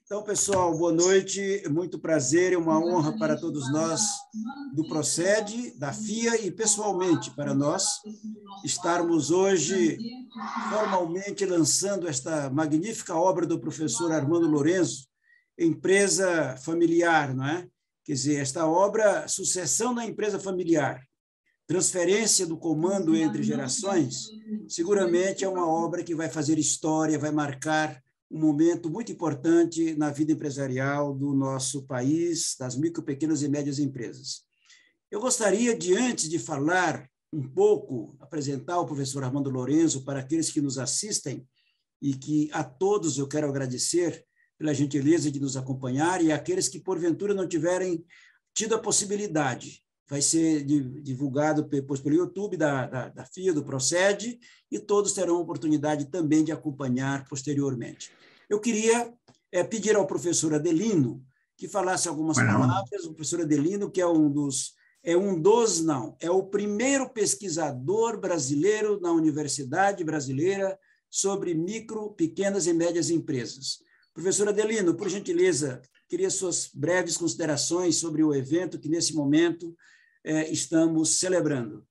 Então, pessoal, boa noite, muito prazer, é uma honra para todos nós do Procede, da FIA e pessoalmente para nós estarmos hoje formalmente lançando esta magnífica obra do professor Armando Lorenzo, Empresa Familiar, não é? Quer dizer, esta obra, Sucessão na Empresa Familiar, Transferência do Comando entre Gerações, seguramente é uma obra que vai fazer história, vai marcar um momento muito importante na vida empresarial do nosso país, das micro, pequenas e médias empresas. Eu gostaria de, antes de falar um pouco, apresentar o professor Armando Lorenzo para aqueles que nos assistem e que a todos eu quero agradecer pela gentileza de nos acompanhar e aqueles que, porventura, não tiverem tido a possibilidade. Vai ser divulgado depois pelo YouTube da FIA, do Procede, e todos terão a oportunidade também de acompanhar posteriormente. Eu queria pedir ao professor Adelino que falasse algumas palavras. O professor Adelino, que é o primeiro pesquisador brasileiro na Universidade Brasileira sobre micro, pequenas e médias empresas. Professor Adelino, por gentileza, queria suas breves considerações sobre o evento que, nesse momento, estamos celebrando.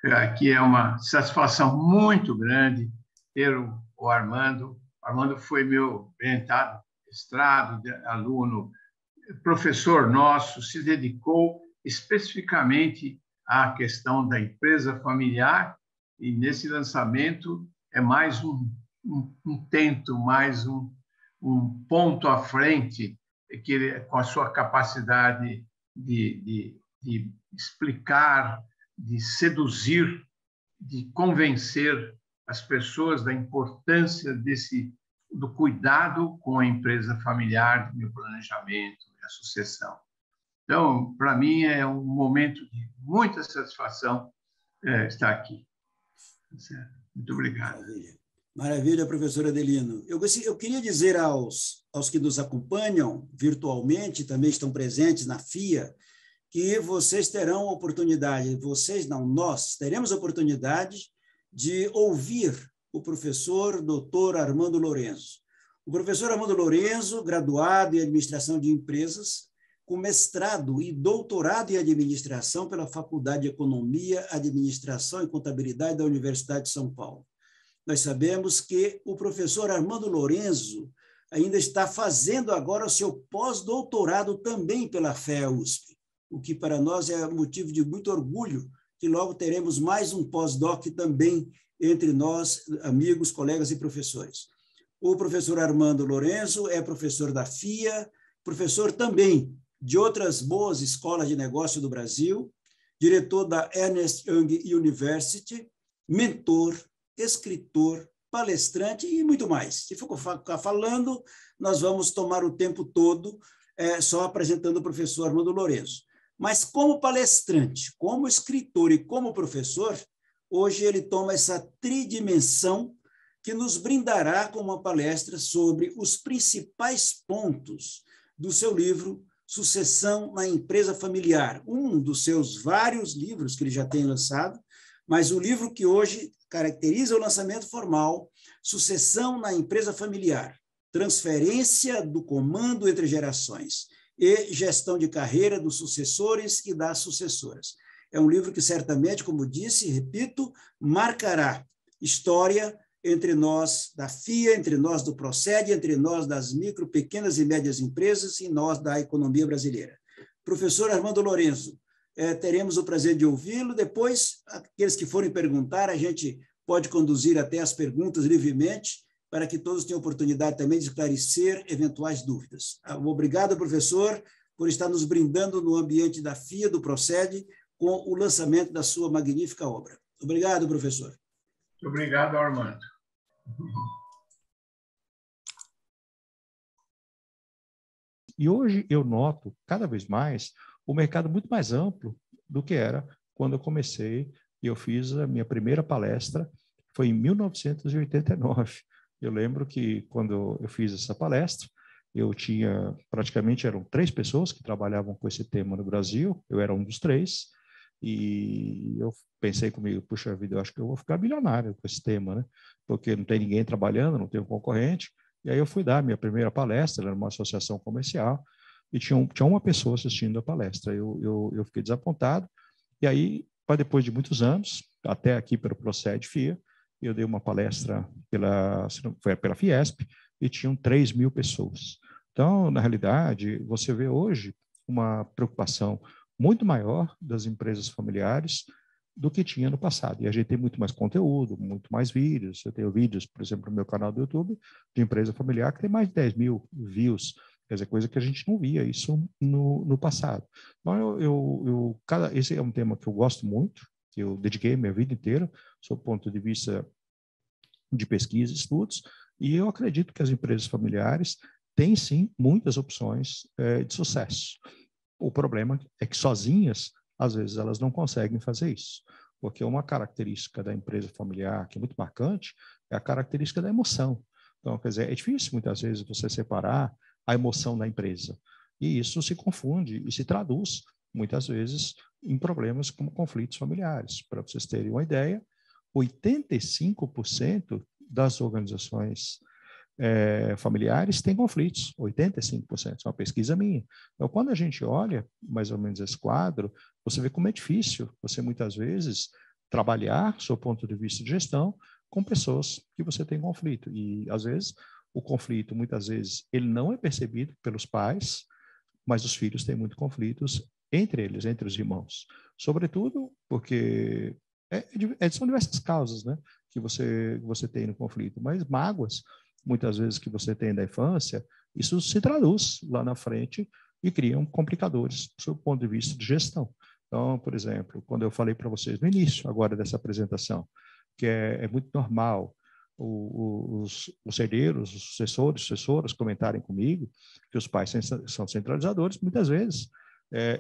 Aqui é uma satisfação muito grande ter o Armando. O Armando foi meu orientado, mestrado, aluno, professor nosso, se dedicou especificamente à questão da empresa familiar e, nesse lançamento, é mais um tento, mais um ponto à frente, que ele, com a sua capacidade de explicar, de seduzir, de convencer as pessoas da importância do cuidado com a empresa familiar, do planejamento e a sucessão. Então, para mim, é um momento de muita satisfação estar aqui. Muito obrigado. Maravilha, professor Adelino. Eu queria dizer aos que nos acompanham virtualmente, também estão presentes na FIA, que vocês terão oportunidade, nós teremos oportunidade de ouvir o professor Dr. Armando Lorenzo. O professor Armando Lorenzo, graduado em Administração de Empresas, com mestrado e doutorado em Administração pela Faculdade de Economia, Administração e Contabilidade da Universidade de São Paulo. Nós sabemos que o professor Armando Lorenzo ainda está fazendo agora o seu pós-doutorado também pela FEA-USP, o que para nós é motivo de muito orgulho, que logo teremos mais um pós-doc também entre nós, amigos, colegas e professores. O professor Armando Lorenzo é professor da FIA, professor também de outras boas escolas de negócio do Brasil, diretor da Ernst Young University, mentor, escritor, palestrante e muito mais. Se for ficar falando, nós vamos tomar o tempo todo só apresentando o professor Armando Lorenzo. Mas como palestrante, como escritor e como professor, hoje ele toma essa tridimensão que nos brindará com uma palestra sobre os principais pontos do seu livro Sucessão na Empresa Familiar, um dos seus vários livros que ele já tem lançado, mas o livro que hoje caracteriza o lançamento formal, Sucessão na Empresa Familiar, Transferência do Comando entre Gerações e Gestão de Carreira dos Sucessores e das Sucessoras. É um livro que certamente, como disse e repito, marcará história entre nós da FIA, entre nós do Procede, entre nós das micro, pequenas e médias empresas e nós da economia brasileira. Professor Armando Lorenzo, teremos o prazer de ouvi-lo. Depois, aqueles que forem perguntar, a gente pode conduzir até as perguntas livremente, para que todos tenham oportunidade também de esclarecer eventuais dúvidas. Obrigado, professor, por estar nos brindando no ambiente da FIA, do Procede, com o lançamento da sua magnífica obra. Obrigado, professor. Muito obrigado, Armando. E hoje eu noto, cada vez mais, o mercado muito mais amplo do que era quando eu comecei e eu fiz a minha primeira palestra, foi em 1989. Eu lembro que quando eu fiz essa palestra, eu tinha, praticamente eram 3 pessoas que trabalhavam com esse tema no Brasil, eu era um dos 3, e eu pensei comigo, puxa vida, eu acho que eu vou ficar milionário com esse tema, né? Porque não tem ninguém trabalhando, não tem um concorrente, E aí eu fui dar minha primeira palestra, era numa associação comercial, e tinha uma pessoa assistindo a palestra. Eu fiquei desapontado, e aí, depois de muitos anos, até aqui pelo Proced FIA, eu dei uma palestra pela Fiesp, e tinham 3.000 pessoas. Então, na realidade, você vê hoje uma preocupação muito maior das empresas familiares do que tinha no passado. E a gente tem muito mais conteúdo, muito mais vídeos. Eu tenho vídeos, por exemplo, no meu canal do YouTube, de empresa familiar, que tem mais de 10.000 views. Quer dizer, coisa que a gente não via isso no passado. Então, esse é um tema que eu gosto muito, que eu dediquei minha vida inteira, sob o ponto de vista de pesquisa e estudos, e eu acredito que as empresas familiares têm, sim, muitas opções de sucesso. O problema é que sozinhas, às vezes, elas não conseguem fazer isso, porque uma característica da empresa familiar que é muito marcante é a característica da emoção. Então, quer dizer, é difícil, muitas vezes, você separar a emoção da empresa, e isso se confunde e se traduz, muitas vezes, em problemas como conflitos familiares. Para vocês terem uma ideia, 85% das organizações familiares têm conflitos, 85%, é uma pesquisa minha. Então, quando a gente olha mais ou menos esse quadro, você vê como é difícil você, muitas vezes, trabalhar, do seu ponto de vista de gestão, com pessoas que você tem conflito. E, às vezes, o conflito, muitas vezes, ele não é percebido pelos pais, mas os filhos têm muitos conflitos entre eles, entre os irmãos. Sobretudo porque são diversas causas, né, que você tem no conflito, mas mágoas, muitas vezes, que você tem da infância, isso se traduz lá na frente e criam complicadores do seu ponto de vista de gestão. Então, por exemplo, quando eu falei para vocês no início agora dessa apresentação, que é muito normal os herdeiros, os sucessoras comentarem comigo que os pais são centralizadores, muitas vezes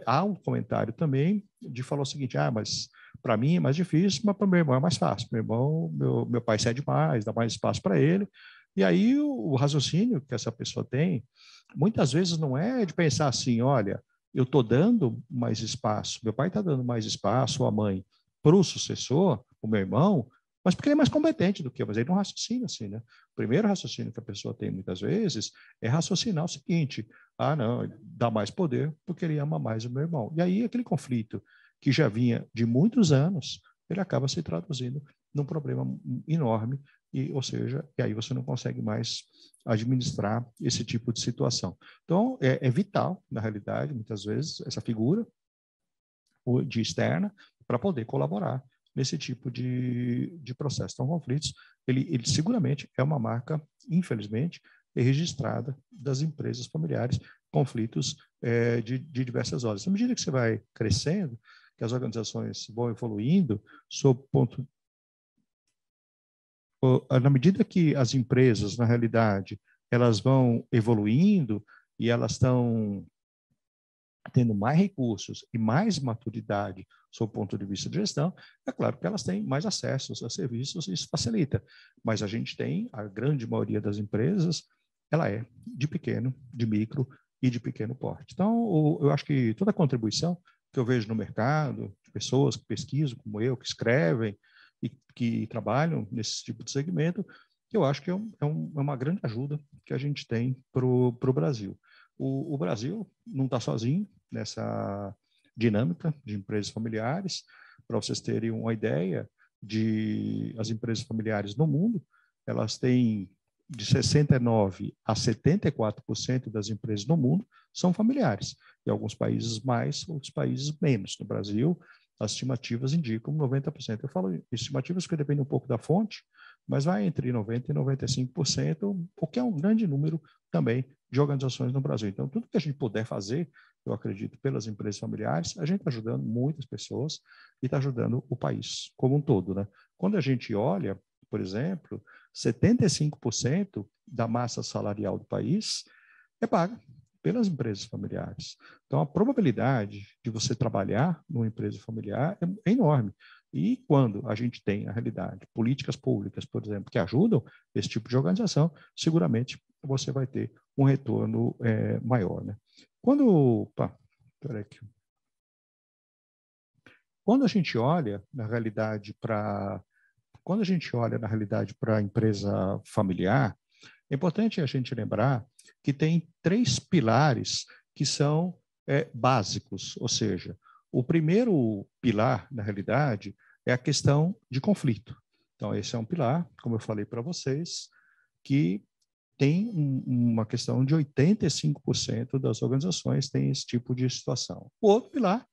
há um comentário também de falar o seguinte, mas para mim é mais difícil, mas para o meu irmão é mais fácil. Meu pai cede mais, dá mais espaço para ele. E aí o raciocínio que essa pessoa tem, muitas vezes não é de pensar assim, olha, eu estou dando mais espaço, meu pai está dando mais espaço, a mãe, para o sucessor, o meu irmão, mas porque ele é mais competente do que eu, mas ele não raciocina assim, né? O primeiro raciocínio que a pessoa tem, muitas vezes, é raciocinar o seguinte, não, ele dá mais poder porque ele ama mais o meu irmão. E aí aquele conflito que já vinha de muitos anos, ele acaba se traduzindo num problema enorme, ou seja, e aí você não consegue mais administrar esse tipo de situação. Então, é vital, na realidade, muitas vezes, essa figura de externa para poder colaborar nesse tipo de processo. Então, conflitos, ele seguramente é uma marca, infelizmente, registrada das empresas familiares, conflitos de diversas ordens. À medida que você vai crescendo, que as organizações vão evoluindo, sob ponto na medida que as empresas, na realidade, elas vão evoluindo e elas estão tendo mais recursos e mais maturidade sob o ponto de vista de gestão, é claro que elas têm mais acessos a serviços e isso facilita. Mas a gente tem, a grande maioria das empresas, ela é de pequeno, de micro e de pequeno porte. Então, eu acho que toda a contribuição que eu vejo no mercado, de pessoas que pesquisam, como eu, que escrevem e que trabalham nesse tipo de segmento, eu acho que é uma grande ajuda que a gente tem para o Brasil. O Brasil não está sozinho nessa dinâmica de empresas familiares. Para vocês terem uma ideia, as empresas familiares no mundo, elas têm de 69% a 74% das empresas no mundo são familiares. Em alguns países mais, outros países menos. No Brasil, as estimativas indicam 90%. Eu falo estimativas que dependem um pouco da fonte, mas vai entre 90% e 95%, o que é um grande número também de organizações no Brasil. Então, tudo que a gente puder fazer, eu acredito, pelas empresas familiares, a gente está ajudando muitas pessoas e está ajudando o país como um todo, né? Quando a gente olha, por exemplo, 75% da massa salarial do país é paga pelas empresas familiares. Então, a probabilidade de você trabalhar numa empresa familiar é enorme. E quando a gente tem, na realidade, políticas públicas, por exemplo, que ajudam esse tipo de organização, seguramente você vai ter um retorno maior, né? Quando a gente olha, na realidade, para a empresa familiar, É importante a gente lembrar que tem 3 pilares que são básicos, ou seja, o primeiro pilar, na realidade, é a questão de conflito. Então, esse é um pilar, como eu falei para vocês, que tem uma questão de 85% das organizações têm esse tipo de situação. O outro pilar,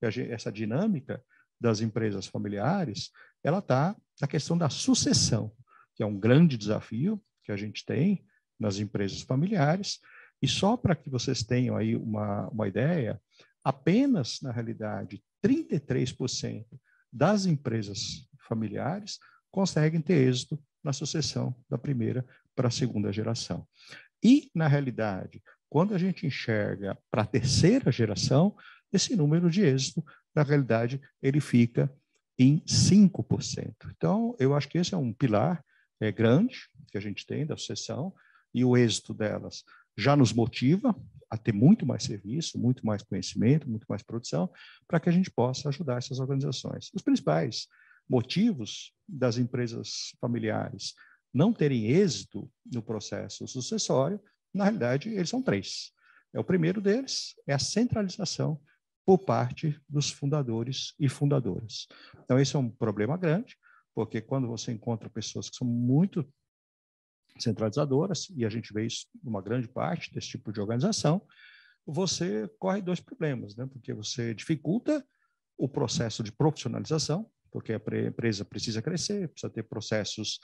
essa dinâmica das empresas familiares, ela está na questão da sucessão, que é um grande desafio que a gente tem nas empresas familiares. E só para que vocês tenham aí uma ideia, apenas, na realidade, 33% das empresas familiares conseguem ter êxito na sucessão da primeira para a segunda geração. E, na realidade, quando a gente enxerga para a terceira geração, esse número de êxito, na realidade, ele fica em 5%. Então, eu acho que esse é um pilar grande que a gente tem da sucessão, e o êxito delas já nos motiva a ter muito mais serviço, muito mais conhecimento, muito mais produção, para que a gente possa ajudar essas organizações. Os principais motivos das empresas familiares não terem êxito no processo sucessório, na realidade, eles são 3. O primeiro deles é a centralização por parte dos fundadores e fundadoras. Então, esse é um problema grande, porque quando você encontra pessoas que são muito centralizadoras, e a gente vê isso numa grande parte desse tipo de organização, você corre 2 problemas, né? Porque você dificulta o processo de profissionalização, porque a empresa precisa crescer, precisa ter processos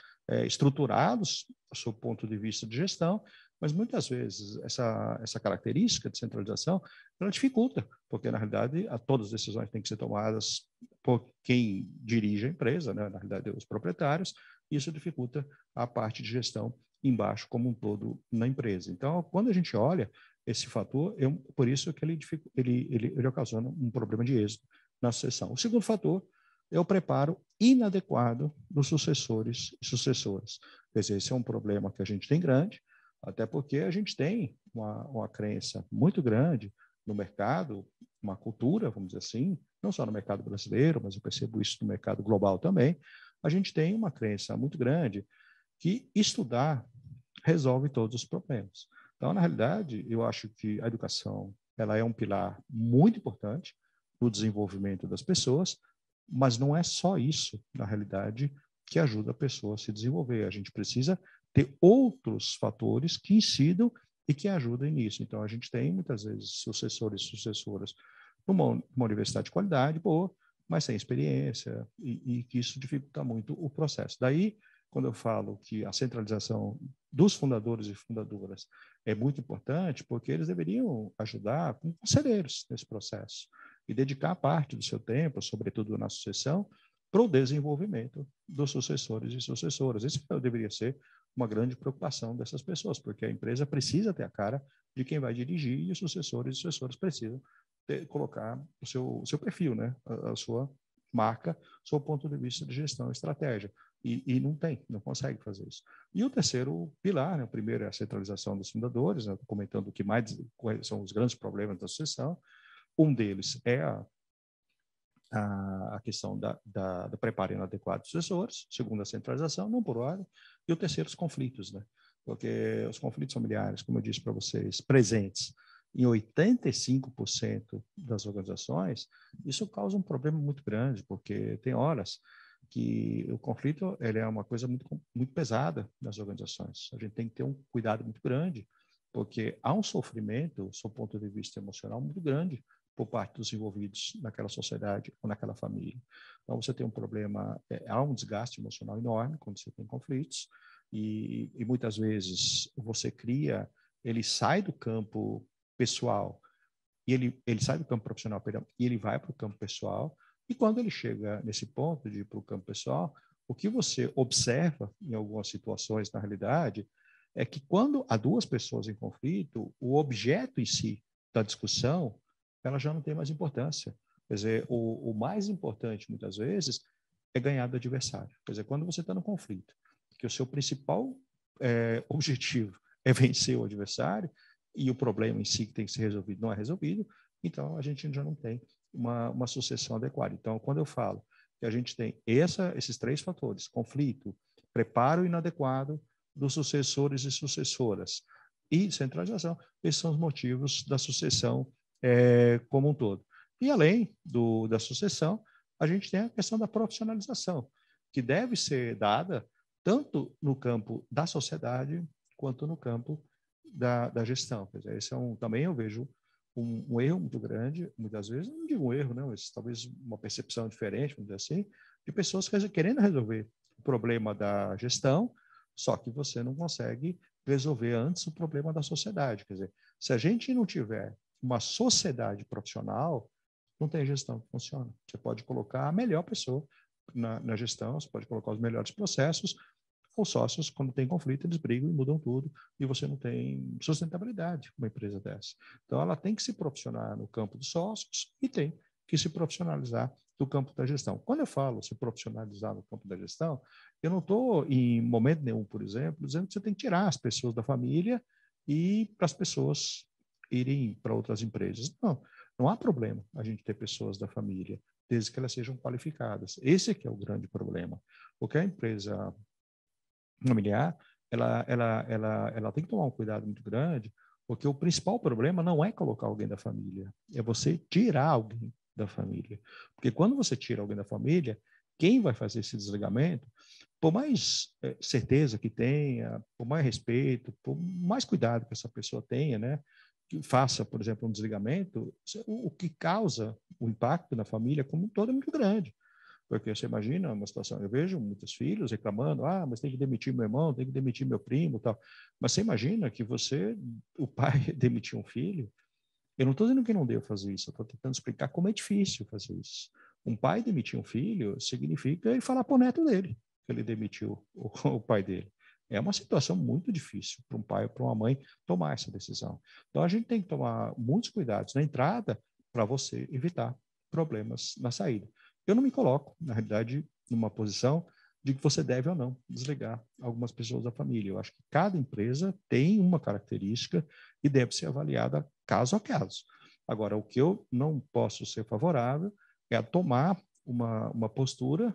estruturados, do seu ponto de vista de gestão, mas muitas vezes essa característica de centralização, ela dificulta, porque na realidade todas as decisões têm que ser tomadas por quem dirige a empresa, né? Na realidade os proprietários, e isso dificulta a parte de gestão embaixo como um todo na empresa. Então, quando a gente olha esse fator, por isso que ele ocasiona um problema de êxito na sucessão. O segundo fator é o preparo inadequado dos sucessores e sucessoras. Quer dizer, esse é um problema que a gente tem grande, até porque a gente tem uma crença muito grande no mercado, uma cultura, vamos dizer assim, não só no mercado brasileiro, mas eu percebo isso no mercado global também. A gente tem uma crença muito grande que estudar resolve todos os problemas. Então, na realidade, eu acho que a educação ela é um pilar muito importante no desenvolvimento das pessoas, mas não é só isso, na realidade, que ajuda a pessoa a se desenvolver. A gente precisa ter outros fatores que incidam e que ajudem nisso. Então, a gente tem, muitas vezes, sucessores e sucessoras numa universidade de qualidade boa, mas sem experiência, e que isso dificulta muito o processo. Daí, quando eu falo que a centralização dos fundadores e fundadoras é muito importante, porque eles deveriam ajudar com conselheiros nesse processo e dedicar parte do seu tempo, sobretudo na sucessão, para o desenvolvimento dos sucessores e sucessoras. Isso deveria ser uma grande preocupação dessas pessoas, porque a empresa precisa ter a cara de quem vai dirigir e os sucessores e sucessoras precisam colocar o seu perfil, né? A sua marca, seu ponto de vista de gestão e estratégia. E não consegue fazer isso. E o terceiro pilar, né? O primeiro é a centralização dos fundadores, né? Comentando quais são os grandes problemas da sucessão. Um deles é a questão do preparo inadequado dos sucessores, segundo a centralização, não por ordem, e o terceiro, os conflitos, né? Porque os conflitos familiares, como eu disse para vocês, presentes em 85% das organizações, isso causa um problema muito grande, porque tem horas que o conflito ele é uma coisa muito, muito pesada nas organizações. A gente tem que ter um cuidado muito grande, porque há um sofrimento, do seu ponto de vista emocional, muito grande por parte dos envolvidos naquela sociedade ou naquela família. Então, você tem um problema, há um desgaste emocional enorme quando você tem conflitos, e muitas vezes você ele sai do campo pessoal, e ele sai do campo profissional, perdão, e ele vai para o campo pessoal, e quando ele chega nesse ponto de ir para o campo pessoal, o que você observa em algumas situações, na realidade, é que quando há 2 pessoas em conflito, o objeto em si da discussão, ela já não tem mais importância. Quer dizer, o mais importante, muitas vezes, é ganhar do adversário. Quer dizer, quando você está no conflito, que o seu principal objetivo é vencer o adversário, e o problema em si que tem que ser resolvido não é resolvido, então a gente já não tem uma sucessão adequada. Então, quando eu falo que a gente tem esses 3 fatores, conflito, preparo inadequado dos sucessores e sucessoras. E centralização, esses são os motivos da sucessão como um todo. E além da sucessão, a gente tem a questão da profissionalização, que deve ser dada tanto no campo da sociedade quanto no campo da gestão. Quer dizer, esse também eu vejo um erro muito grande, muitas vezes, não digo um erro, não, mas talvez uma percepção diferente, vamos dizer assim, de pessoas querendo resolver o problema da gestão, só que você não consegue resolver antes o problema da sociedade. Quer dizer, se a gente não tiver uma sociedade profissional, não tem gestão que funciona. Você pode colocar a melhor pessoa na gestão, você pode colocar os melhores processos, os sócios, quando tem conflito, eles brigam e mudam tudo, e você não tem sustentabilidade com uma empresa dessa. Então, ela tem que se profissionalizar no campo dos sócios e tem que se profissionalizar no campo da gestão. Quando eu falo se profissionalizar no campo da gestão, eu não estou, em momento nenhum, por exemplo, dizendo que você tem que tirar as pessoas da família e para as pessoas irem para outras empresas. Não, não há problema a gente ter pessoas da família, desde que elas sejam qualificadas. Esse é que é o grande problema. Porque a empresa familiar, ela tem que tomar um cuidado muito grande, porque o principal problema não é colocar alguém da família, é você tirar alguém da família. Porque quando você tira alguém da família, quem vai fazer esse desligamento, por mais certeza que tenha, por mais respeito, por mais cuidado que essa pessoa tenha, né, que faça, por exemplo, um desligamento, o que causa o impacto na família como um todo é muito grande. Porque você imagina uma situação, eu vejo muitos filhos reclamando, mas tem que demitir meu irmão, tem que demitir meu primo, tal. Mas você imagina que o pai demitir um filho, eu não estou dizendo que não deu fazer isso, eu estou tentando explicar como é difícil fazer isso. Um pai demitir um filho significa ele falar para o neto dele que ele demitiu o pai dele. É uma situação muito difícil para um pai ou para uma mãe tomar essa decisão. Então, a gente tem que tomar muitos cuidados na entrada para você evitar problemas na saída. Eu não me coloco, na realidade, numa posição de que você deve ou não desligar algumas pessoas da família. Eu acho que cada empresa tem uma característica e deve ser avaliada caso a caso. Agora, o que eu não posso ser favorável é a tomar uma postura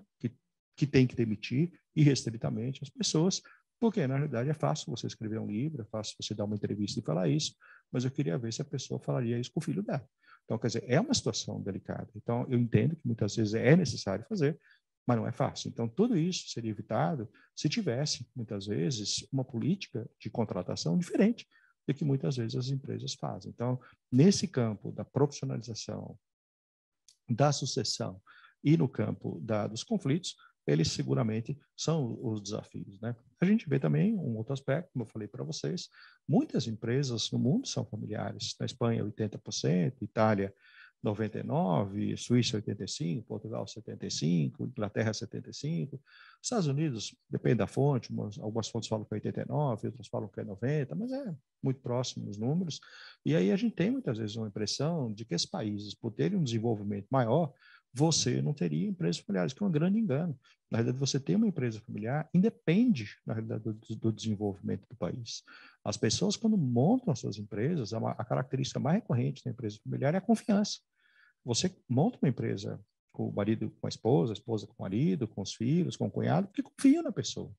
que tem que demitir irrestritamente as pessoas, porque, na realidade, é fácil você escrever um livro, é fácil você dar uma entrevista e falar isso, mas eu queria ver se a pessoa falaria isso com o filho dela. Então, quer dizer, é uma situação delicada. Então, eu entendo que muitas vezes é necessário fazer, mas não é fácil. Então, tudo isso seria evitado se tivesse, muitas vezes, uma política de contratação diferente do que muitas vezes as empresas fazem. Então, nesse campo da profissionalização, da sucessão e no campo dos conflitos, eles seguramente são os desafios, né? A gente vê também um outro aspecto, como eu falei para vocês, muitas empresas no mundo são familiares. Na Espanha, 80%, Itália, 99%, Suíça, 85%, Portugal, 75%, Inglaterra, 75%. Estados Unidos, depende da fonte, algumas fontes falam que é 89%, outras falam que é 90%, mas é muito próximo os números. E aí a gente tem muitas vezes uma impressão de que esses países, por terem um desenvolvimento maior, você não teria empresas familiares, que é um grande engano. Na realidade, você ter uma empresa familiar independe, na realidade, do desenvolvimento do país. As pessoas, quando montam as suas empresas, a característica mais recorrente da empresa familiar é a confiança. Você monta uma empresa com o marido, com a esposa com o marido, com os filhos, com o cunhado, porque confia na pessoa.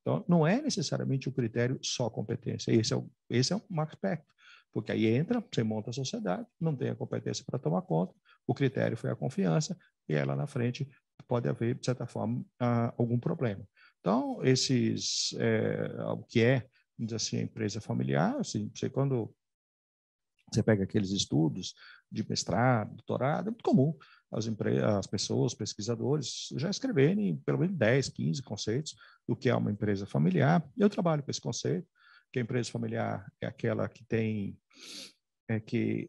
Então, não é necessariamente o critério só competência. Esse é um aspecto. Porque aí entra, você monta a sociedade, não tem a competência para tomar conta, o critério foi a confiança, e aí lá na frente pode haver, de certa forma, algum problema. Então, o que é, vamos dizer assim, a empresa familiar, assim, quando você pega aqueles estudos de mestrado, doutorado, é muito comum as pessoas, os pesquisadores, já escreverem pelo menos 10, 15 conceitos do que é uma empresa familiar. Eu trabalho com esse conceito, que a empresa familiar é aquela que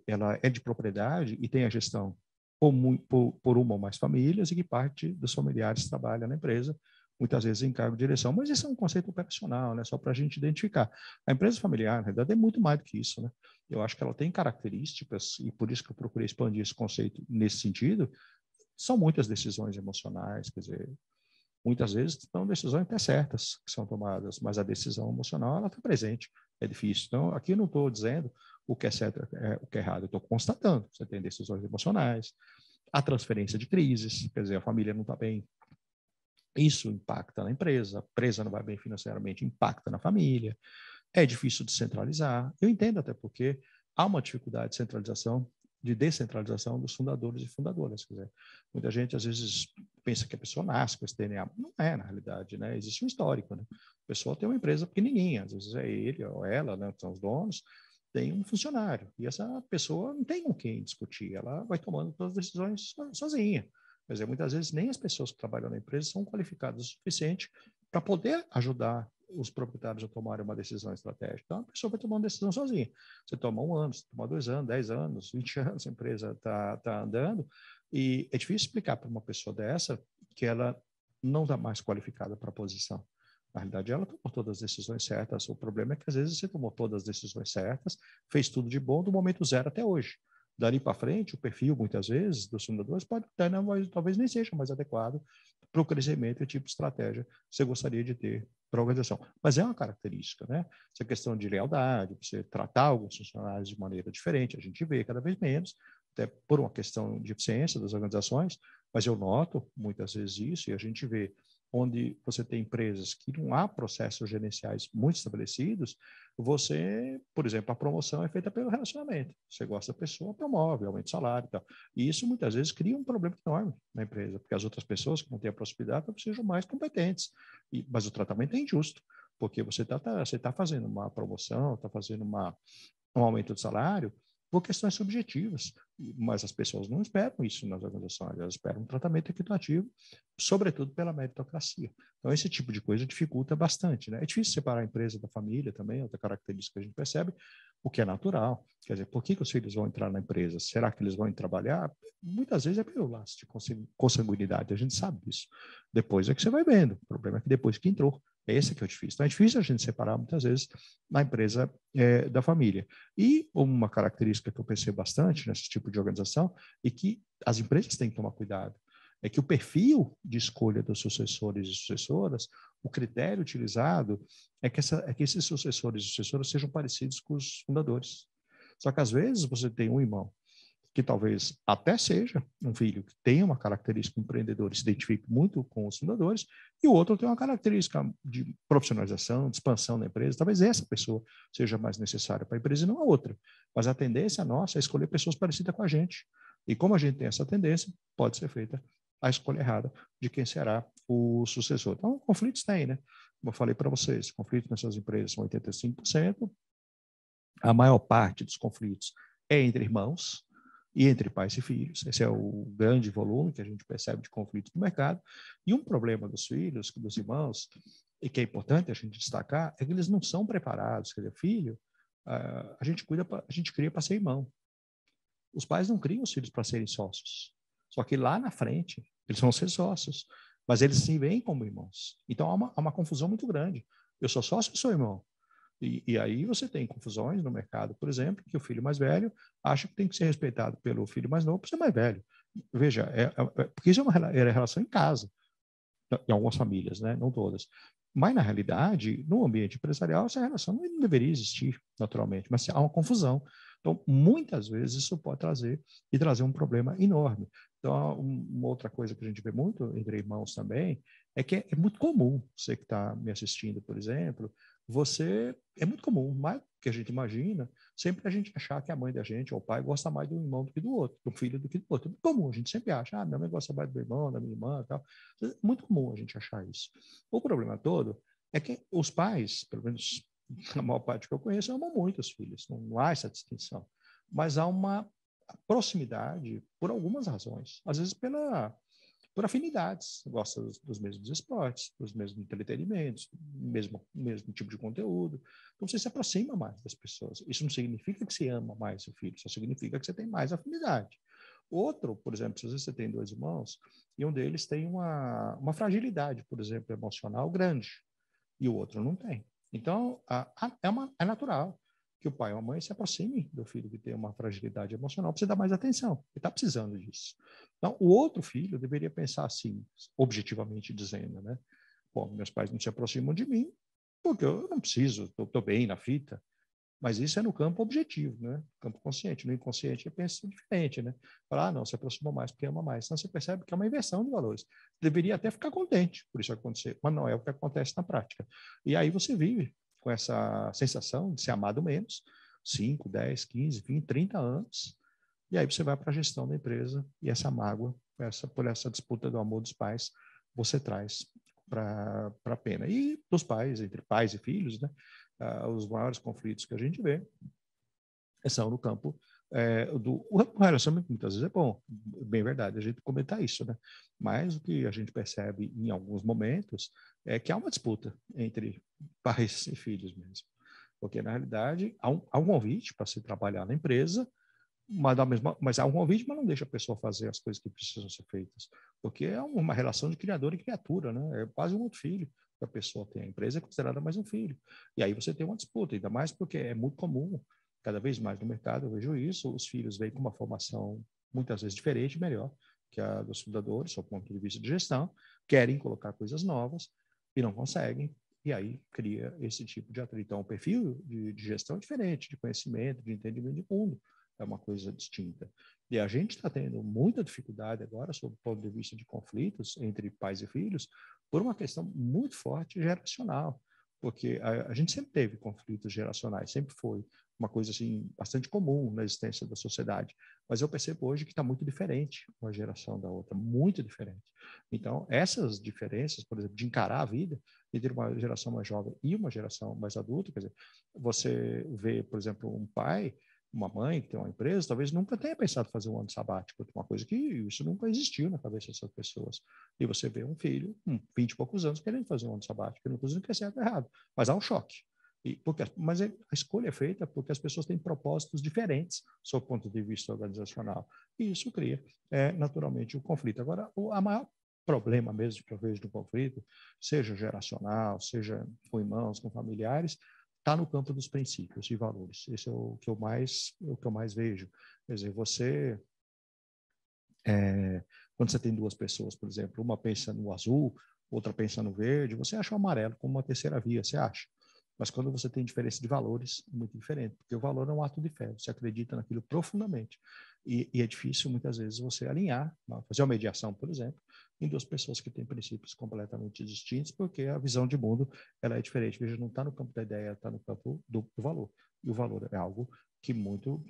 ela é de propriedade e tem a gestão por uma ou mais famílias e que parte dos familiares trabalha na empresa, muitas vezes em cargo de direção. Mas esse é um conceito operacional, né? Só para a gente identificar. A empresa familiar, na verdade, é muito mais do que isso, né? Eu acho que ela tem características, e por isso que eu procurei expandir esse conceito nesse sentido, são muitas decisões emocionais, quer dizer, muitas vezes são decisões até certas que são tomadas, mas a decisão emocional ela está presente, é difícil. Então, aqui eu não estou dizendo o que é certo, o que é errado, eu estou constatando. Você tem decisões emocionais, a transferência de crises, quer dizer, a família não está bem, Isso impacta na empresa, a empresa não vai bem financeiramente, impacta na família, é difícil de centralizar. Eu entendo até porque há uma dificuldade de centralização, de descentralização dos fundadores e fundadoras. Quer dizer, muita gente, às vezes, pensa que a pessoa nasce com esse DNA. Não é, na realidade, né? Existe um histórico, né? A pessoa tem uma empresa pequenininha, às vezes é ele ou ela, né, que são os donos, tem um funcionário. E essa pessoa não tem com quem discutir, ela vai tomando todas as decisões sozinha. Quer dizer, muitas vezes nem as pessoas que trabalham na empresa são qualificadas o suficiente para poder ajudar os proprietários a tomarem uma decisão estratégica. Então, a pessoa vai tomar uma decisão sozinha. Você toma 1 ano, você toma 2 anos, 10 anos, 20 anos, a empresa está andando, e é difícil explicar para uma pessoa dessa que ela não está mais qualificada para a posição. Na realidade, ela tomou todas as decisões certas. O problema é que, às vezes, você tomou todas as decisões certas, fez tudo de bom do momento zero até hoje. Dali para frente, o perfil, muitas vezes, dos fundadores pode ter, né, mas talvez nem seja mais adequado para o crescimento e o tipo de estratégia que você gostaria de ter para a organização. Mas é uma característica, né? Essa questão de lealdade, você tratar alguns funcionários de maneira diferente, a gente vê cada vez menos, até por uma questão de eficiência das organizações, mas eu noto muitas vezes isso, e a gente vê onde você tem empresas que não há processos gerenciais muito estabelecidos, você, por exemplo, a promoção é feita pelo relacionamento. Você gosta da pessoa, promove, aumenta o salário e tal. E isso muitas vezes cria um problema enorme na empresa, porque as outras pessoas que não têm a proximidade precisam mais competentes. Mas o tratamento é injusto, porque você tá fazendo uma promoção, está fazendo um aumento de salário por questões subjetivas, mas as pessoas não esperam isso nas organizações, elas esperam um tratamento equitativo, sobretudo pela meritocracia. Então, esse tipo de coisa dificulta bastante, né? É difícil separar a empresa da família também, outra característica que a gente percebe, o que é natural. Quer dizer, por que os filhos vão entrar na empresa? Será que eles vão trabalhar? Muitas vezes é pelo laço de consanguinidade, a gente sabe disso. Depois é que você vai vendo. O problema é que depois que entrou, esse que é o difícil. Então, é difícil a gente separar, muitas vezes, na empresa da família. E uma característica que eu pensei bastante nesse tipo de organização e que as empresas têm que tomar cuidado é que o perfil de escolha dos sucessores e sucessoras, o critério utilizado é que esses sucessores e sucessoras sejam parecidos com os fundadores. Só que, às vezes, você tem um irmão que talvez até seja um filho que tenha uma característica empreendedora e se identifique muito com os fundadores, e o outro tem uma característica de profissionalização, de expansão da empresa. Talvez essa pessoa seja mais necessária para a empresa e não a outra. Mas a tendência nossa é escolher pessoas parecidas com a gente. E como a gente tem essa tendência, pode ser feita a escolha errada de quem será o sucessor. Então, conflitos tem, né? Como eu falei para vocês, conflitos nessas empresas são 85%. A maior parte dos conflitos é entre irmãos e entre pais e filhos. Esse é o grande volume que a gente percebe de conflitos no mercado. E um problema dos filhos, dos irmãos, e que é importante a gente destacar, é que eles não são preparados. Quer dizer, filho, a gente cria para ser irmão. Os pais não criam os filhos para serem sócios. Só que lá na frente, eles vão ser sócios. Mas eles se veem como irmãos. Então há uma confusão muito grande. Eu sou sócio ou sou irmão? E aí você tem confusões no mercado, por exemplo, que o filho mais velho acha que tem que ser respeitado pelo filho mais novo por ser mais velho. Veja, porque isso era relação em casa, em algumas famílias, né? Não todas. Mas, na realidade, no ambiente empresarial, essa relação não deveria existir naturalmente, mas há uma confusão. Então, muitas vezes, isso pode trazer um problema enorme. Então, uma outra coisa que a gente vê muito entre irmãos também é que é muito comum, você que está me assistindo, por exemplo, é muito comum, mais do que a gente imagina, sempre a gente achar que a mãe da gente ou o pai gosta mais do irmão do que do outro, do filho do que do outro. É muito comum, a gente sempre acha, minha mãe gosta mais do meu irmão, da minha irmã e tal. É muito comum a gente achar isso. O problema todo é que os pais, pelo menos a maior parte que eu conheço, amam muito os filhos, não há essa distinção. Mas há uma proximidade por algumas razões, às vezes por afinidades, gosta dos mesmos esportes, dos mesmos entretenimentos, mesmo tipo de conteúdo. Então, você se aproxima mais das pessoas. Isso não significa que você ama mais o filho, só significa que você tem mais afinidade. Outro, por exemplo, se você tem 2 irmãos e um deles tem uma fragilidade, por exemplo, emocional grande, e o outro não tem. Então, é natural que o pai ou a mãe se aproxime do filho que tem uma fragilidade emocional para você dar mais atenção. Ele está precisando disso. Então, o outro filho deveria pensar assim, objetivamente dizendo, né? Bom, meus pais não se aproximam de mim porque eu não preciso, estou bem na fita. Mas isso é no campo objetivo, né? Campo consciente. No inconsciente, eu penso diferente, né? Falar, não, se aproximou mais porque ama mais. Então, você percebe que é uma inversão de valores. Deveria até ficar contente por isso acontecer, mas não é o que acontece na prática. E aí você vive com essa sensação de ser amado menos, 5, 10, 15, 20, 30 anos, e aí você vai para a gestão da empresa e essa mágoa, por essa disputa do amor dos pais, você traz para a pena. E dos pais, entre pais e filhos, né? Os maiores conflitos que a gente vê são no campo o relacionamento muitas vezes é bom, bem verdade, a gente comentar isso, né? Mas o que a gente percebe em alguns momentos é que há uma disputa entre pais e filhos mesmo. Porque, na realidade, há um convite para se trabalhar na empresa, mas há um convite, mas não deixa a pessoa fazer as coisas que precisam ser feitas. Porque é uma relação de criador e criatura, né? É quase um outro filho que a pessoa tem. A empresa é considerada mais um filho. E aí você tem uma disputa, ainda mais porque é muito comum, cada vez mais no mercado, eu vejo isso, os filhos vêm com uma formação muitas vezes diferente, melhor que a dos fundadores, do ponto de vista de gestão, querem colocar coisas novas e não conseguem, e aí cria esse tipo de atrito. Então, o perfil de gestão é diferente, de conhecimento, de entendimento de mundo, é uma coisa distinta. E a gente está tendo muita dificuldade agora, sob o ponto de vista de conflitos entre pais e filhos, por uma questão muito forte geracional, porque a gente sempre teve conflitos geracionais, sempre foi uma coisa assim bastante comum na existência da sociedade, mas eu percebo hoje que está muito diferente uma geração da outra, muito diferente. Então, essas diferenças, por exemplo, de encarar a vida entre uma geração mais jovem e uma geração mais adulta, quer dizer, você vê, por exemplo, um pai, uma mãe que tem uma empresa, talvez nunca tenha pensado em fazer um ano sabático, uma coisa que isso nunca existiu na cabeça dessas pessoas. E você vê um filho, 20 e poucos anos, querendo fazer um ano sabático, eu não estou dizendo que é certo ou errado, mas há um choque. Mas a escolha é feita porque as pessoas têm propósitos diferentes sob o ponto de vista organizacional. E isso cria, naturalmente, o conflito. Agora, a maior problema mesmo que eu vejo do conflito, seja geracional, seja com irmãos, com familiares, está no campo dos princípios e valores. Esse é o que eu mais vejo. Quer dizer, quando você tem duas pessoas, por exemplo, uma pensa no azul, outra pensa no verde, você acha o amarelo como uma terceira via, você acha? Mas quando você tem diferença de valores, é muito diferente, porque o valor é um ato de fé, você acredita naquilo profundamente. E é difícil, muitas vezes, você alinhar, fazer uma mediação, por exemplo, em duas pessoas que têm princípios completamente distintos, porque a visão de mundo ela é diferente. Veja, não está no campo da ideia, está no campo do valor. E o valor é algo que muito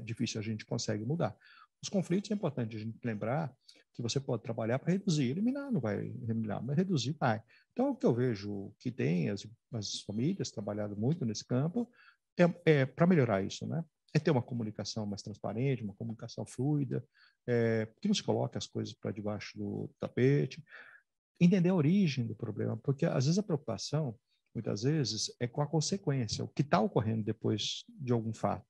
difícil a gente consegue mudar. Os conflitos é importante a gente lembrar que você pode trabalhar para reduzir, eliminar não vai eliminar, mas reduzir vai. Então, o que eu vejo que tem as famílias trabalhado muito nesse campo para melhorar isso, né? É ter uma comunicação mais transparente, uma comunicação fluida, que não se coloque as coisas para debaixo do tapete, entender a origem do problema, porque às vezes a preocupação, muitas vezes, é com a consequência, o que está ocorrendo depois de algum fato.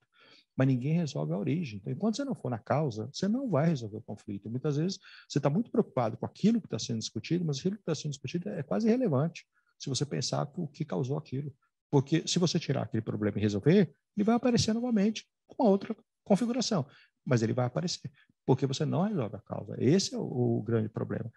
Mas ninguém resolve a origem. Então, enquanto você não for na causa, você não vai resolver o conflito. Muitas vezes, você está muito preocupado com aquilo que está sendo discutido, mas aquilo que está sendo discutido é quase irrelevante se você pensar o que causou aquilo. Porque se você tirar aquele problema e resolver, ele vai aparecer novamente com uma outra configuração. Mas ele vai aparecer, porque você não resolve a causa. Esse é o grande problema.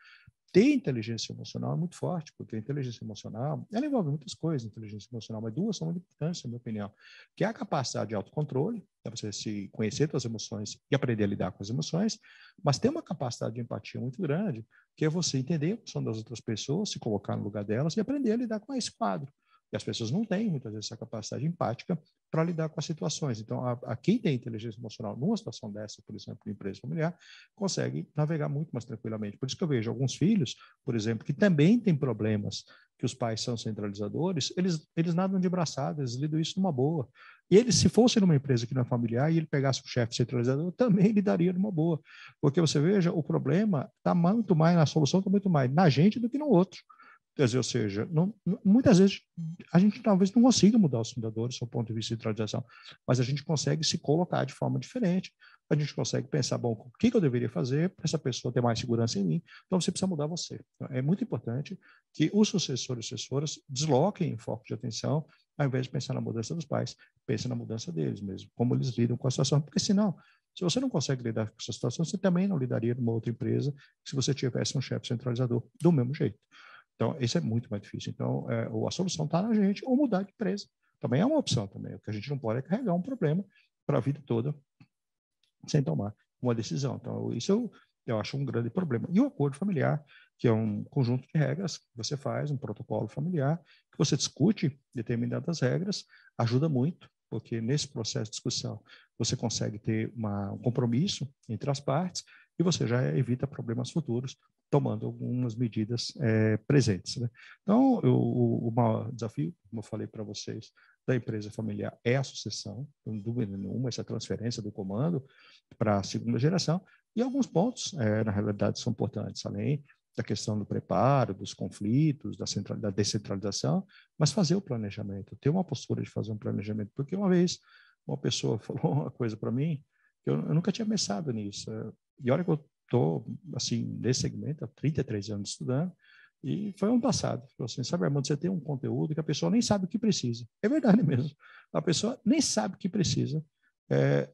Ter inteligência emocional é muito forte, porque a inteligência emocional, ela envolve muitas coisas, inteligência emocional, mas duas são muito importantes, na minha opinião, que é a capacidade de autocontrole, é você se conhecer suas emoções e aprender a lidar com as emoções, mas tem uma capacidade de empatia muito grande, que é você entender a emoção das outras pessoas, se colocar no lugar delas e aprender a lidar com esse quadro. E as pessoas não têm, muitas vezes, essa capacidade empática para lidar com as situações. Então, quem tem inteligência emocional numa situação dessa, por exemplo, em empresa familiar, consegue navegar muito mais tranquilamente. Por isso que eu vejo alguns filhos, por exemplo, que também têm problemas, que os pais são centralizadores, eles nadam de braçada, eles lidam isso numa boa. E ele, se fosse numa empresa que não é familiar e ele pegasse um chefe centralizador, também lidaria numa boa. Porque você veja, o problema está muito mais, a solução está muito mais na gente do que no outro. Quer dizer, ou seja, muitas vezes a gente talvez não consiga mudar os fundadores do ponto de vista de centralização, mas a gente consegue se colocar de forma diferente, a gente consegue pensar, bom, o que eu deveria fazer para essa pessoa ter mais segurança em mim? Então, você precisa mudar você. Então, é muito importante que os sucessores e sucessoras desloquem o foco de atenção, ao invés de pensar na mudança dos pais, pense na mudança deles mesmo, como eles lidam com a situação, porque senão, se você não consegue lidar com essa situação, você também não lidaria numa outra empresa se você tivesse um chefe centralizador do mesmo jeito. Então, isso é muito mais difícil. Então, ou a solução está na gente, ou mudar de empresa. Também é uma opção também. O que a gente não pode é carregar um problema para a vida toda sem tomar uma decisão. Então, isso eu acho um grande problema. E o acordo familiar, que é um conjunto de regras que você faz, um protocolo familiar, que você discute determinadas regras, ajuda muito, porque nesse processo de discussão você consegue ter um compromisso entre as partes e você já evita problemas futuros tomando algumas medidas presentes, né? Então, o maior desafio, como eu falei para vocês, da empresa familiar é a sucessão, não dúvida nenhuma, essa transferência do comando para a segunda geração, e alguns pontos, na realidade, são importantes, além da questão do preparo, dos conflitos, da descentralização, mas fazer o planejamento, ter uma postura de fazer um planejamento, porque uma vez uma pessoa falou uma coisa para mim, que eu nunca tinha pensado nisso, e a hora que eu estou, assim, nesse segmento, há 33 anos estudando, e foi ano passado, falou assim, sabe, Armando, você tem um conteúdo que a pessoa nem sabe o que precisa. É verdade mesmo. A pessoa nem sabe o que precisa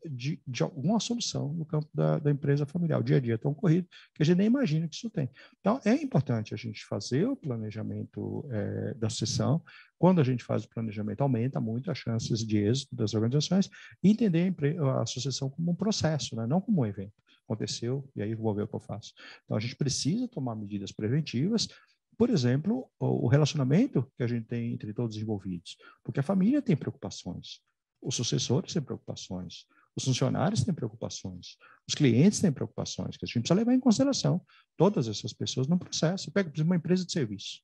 de alguma solução no campo da empresa familiar. O dia a dia é tão corrido que a gente nem imagina que isso tem. Então, é importante a gente fazer o planejamento da sucessão. Quando a gente faz o planejamento, aumenta muito as chances de êxito das organizações e entender a sucessão como um processo, né? Não como um evento. Aconteceu, e aí vou ver o que eu faço. Então, a gente precisa tomar medidas preventivas. Por exemplo, o relacionamento que a gente tem entre todos os envolvidos, porque a família tem preocupações, os sucessores têm preocupações, os funcionários têm preocupações, os clientes têm preocupações, que a gente precisa levar em consideração todas essas pessoas no processo. Pega, por exemplo, uma empresa de serviço,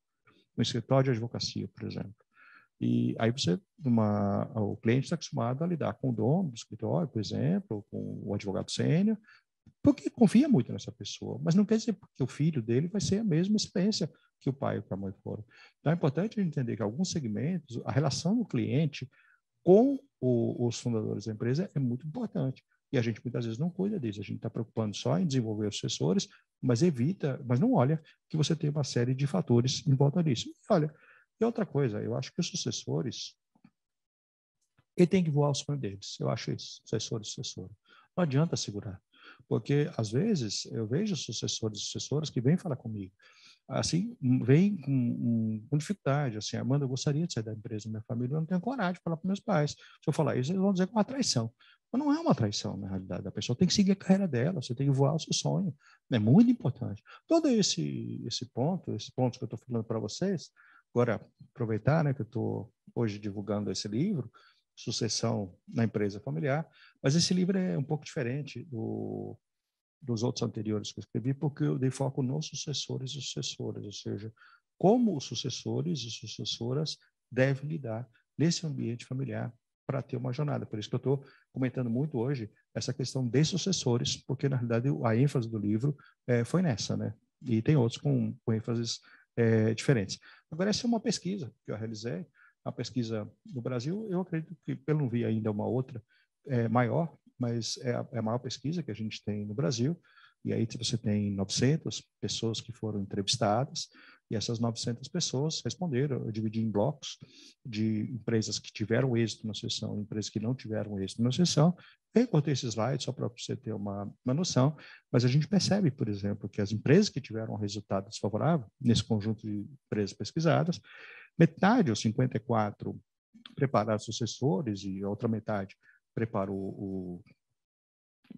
um escritório de advocacia, por exemplo. E aí o cliente está acostumado a lidar com o dono do escritório, por exemplo, com o advogado sênior, porque confia muito nessa pessoa, mas não quer dizer que o filho dele vai ser a mesma experiência que o pai ou que a mãe foram. Então, é importante entender que alguns segmentos, a relação do cliente com os fundadores da empresa é muito importante. E a gente muitas vezes não cuida disso. A gente está preocupando só em desenvolver os sucessores, mas não olha que você tem uma série de fatores em volta disso. E olha, e outra coisa, eu acho que os sucessores, ele tem que voar ao sonho deles. Eu acho isso, sucessor. Não adianta segurar. Porque, às vezes, eu vejo sucessores e sucessoras que vêm falar comigo, assim, vem com dificuldade, assim, Armando, eu gostaria de sair da empresa, minha família, eu não tenho coragem de falar para meus pais. Se eu falar isso, eles vão dizer que é uma traição. Mas não é uma traição, na realidade. A pessoa tem que seguir a carreira dela, você tem que voar o seu sonho. É muito importante. Todo esses pontos que eu estou falando para vocês, agora, aproveitar, né, que eu estou hoje divulgando esse livro, Sucessão na Empresa Familiar, mas esse livro é um pouco diferente dos outros anteriores que eu escrevi, porque eu dei foco nos sucessores e sucessoras, ou seja, como os sucessores e sucessoras devem lidar nesse ambiente familiar para ter uma jornada. Por isso que eu estou comentando muito hoje essa questão de sucessores, porque, na realidade, a ênfase do livro foi nessa, né? E tem outros com ênfases diferentes. Agora, essa é uma pesquisa que eu realizei, a pesquisa no Brasil, eu acredito que, eu não vi ainda uma outra maior, mas é a maior pesquisa que a gente tem no Brasil, e aí você tem 900 pessoas que foram entrevistadas, e essas 900 pessoas responderam, eu dividi em blocos de empresas que tiveram êxito na sucessão, empresas que não tiveram êxito na sucessão. Eu cortei esse slide só para você ter uma noção, mas a gente percebe, por exemplo, que as empresas que tiveram resultado desfavorável, nesse conjunto de empresas pesquisadas, metade, ou 54, prepararam sucessores e a outra metade preparou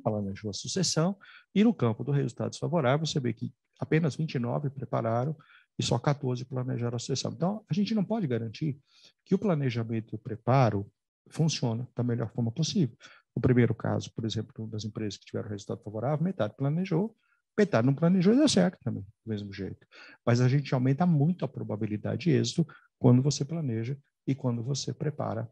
planejou a sucessão, e no campo do resultado desfavorável, você vê que apenas 29 prepararam e só 14 planejaram a sucessão. Então, a gente não pode garantir que o planejamento e o preparo funciona da melhor forma possível. No primeiro caso, por exemplo, das empresas que tiveram resultado favorável, metade planejou, metade não planejou e deu certo também, do mesmo jeito. Mas a gente aumenta muito a probabilidade de êxito quando você planeja e quando você prepara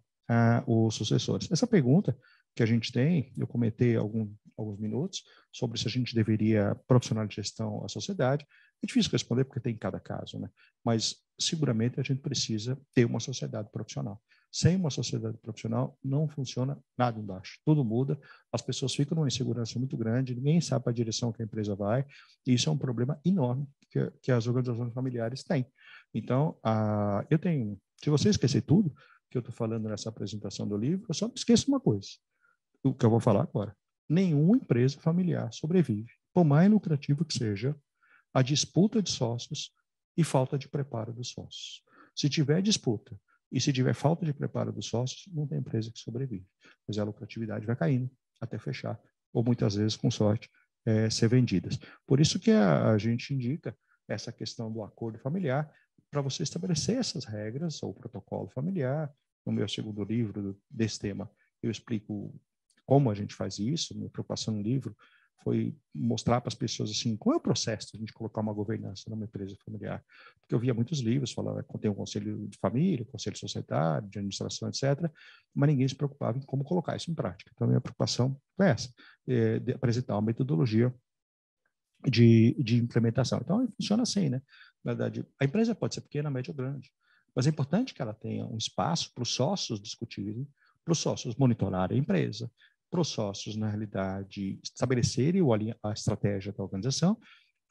os sucessores. Essa pergunta que a gente tem, eu comentei alguns minutos, sobre se a gente deveria profissionalizar a gestão à sociedade. É difícil responder porque tem em cada caso, né? Mas seguramente a gente precisa ter uma sociedade profissional. Sem uma sociedade profissional não funciona nada embaixo. Tudo muda, as pessoas ficam numa insegurança muito grande, ninguém sabe a direção que a empresa vai, e isso é um problema enorme que as organizações familiares têm. Então, se você esquecer tudo que eu estou falando nessa apresentação do livro, eu só me esqueço uma coisa, o que eu vou falar agora. Nenhuma empresa familiar sobrevive, por mais lucrativo que seja, a disputa de sócios e falta de preparo dos sócios. Se tiver disputa E se tiver falta de preparo dos sócios, não tem empresa que sobrevive. Pois a lucratividade vai caindo até fechar, ou muitas vezes, com sorte, ser vendidas. Por isso que a gente indica essa questão do acordo familiar, para você estabelecer essas regras, ou protocolo familiar. No meu segundo livro desse tema, eu explico como a gente faz isso. Minha preocupação no livro foi mostrar para as pessoas assim, qual é o processo de a gente colocar uma governança numa empresa familiar. Porque eu via muitos livros falando que tem um conselho de família, conselho societário, de administração, etc., mas ninguém se preocupava em como colocar isso em prática. Então, a minha preocupação foi essa, de apresentar uma metodologia de implementação. Então, funciona assim, né? Na verdade, a empresa pode ser pequena, média ou grande, mas é importante que ela tenha um espaço para os sócios discutirem, para os sócios monitorarem a empresa, para os sócios, na realidade, estabelecerem a estratégia da organização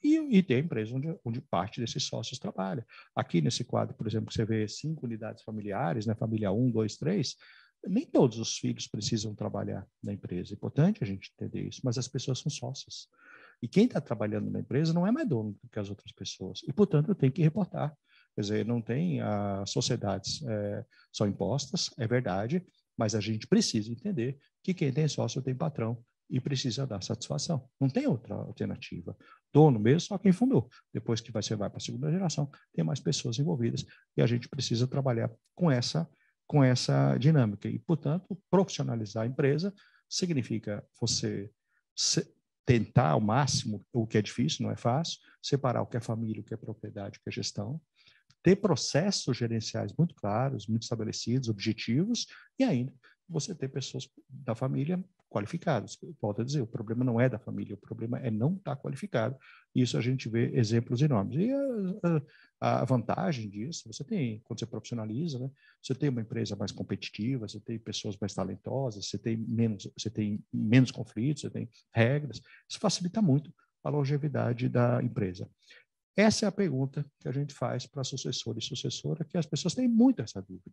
e ter a empresa onde parte desses sócios trabalha. Aqui nesse quadro, por exemplo, você vê 5 unidades familiares, né? Família 1, 2, 3, nem todos os filhos precisam trabalhar na empresa. É importante a gente entender isso, mas as pessoas são sócias. E quem está trabalhando na empresa não é mais dono do que as outras pessoas. E, portanto, tem que reportar. Quer dizer, não tem, as sociedades são impostas, é verdade, mas a gente precisa entender que quem tem sócio tem patrão e precisa dar satisfação. Não tem outra alternativa. Dono mesmo, só quem fundou. Depois que você vai para a segunda geração, tem mais pessoas envolvidas e a gente precisa trabalhar com essa dinâmica. E, portanto, profissionalizar a empresa significa você tentar ao máximo, o que é difícil, não é fácil, separar o que é família, o que é propriedade, o que é gestão, ter processos gerenciais muito claros, muito estabelecidos, objetivos, e ainda você ter pessoas da família qualificadas. Volto a dizer, o problema não é da família, o problema é não estar qualificado. Isso a gente vê exemplos enormes. E a vantagem disso, você tem, quando você profissionaliza, né, você tem uma empresa mais competitiva, você tem pessoas mais talentosas, você tem menos conflitos, você tem regras. Isso facilita muito a longevidade da empresa. Essa é a pergunta que a gente faz para sucessor e sucessora, que as pessoas têm muito essa dúvida.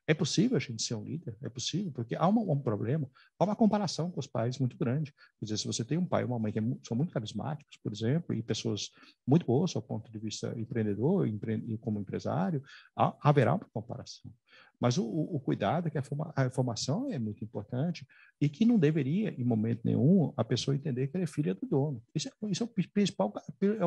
É possível a gente ser um líder? É possível, porque há um problema, há uma comparação com os pais muito grande. Quer dizer, se você tem um pai e uma mãe que são muito carismáticos, por exemplo, e pessoas muito boas do ponto de vista empreendedor e como empresário, haverá uma comparação. Mas o cuidado é que a formação é muito importante e que não deveria, em momento nenhum, a pessoa entender que ela é filha do dono. Isso é o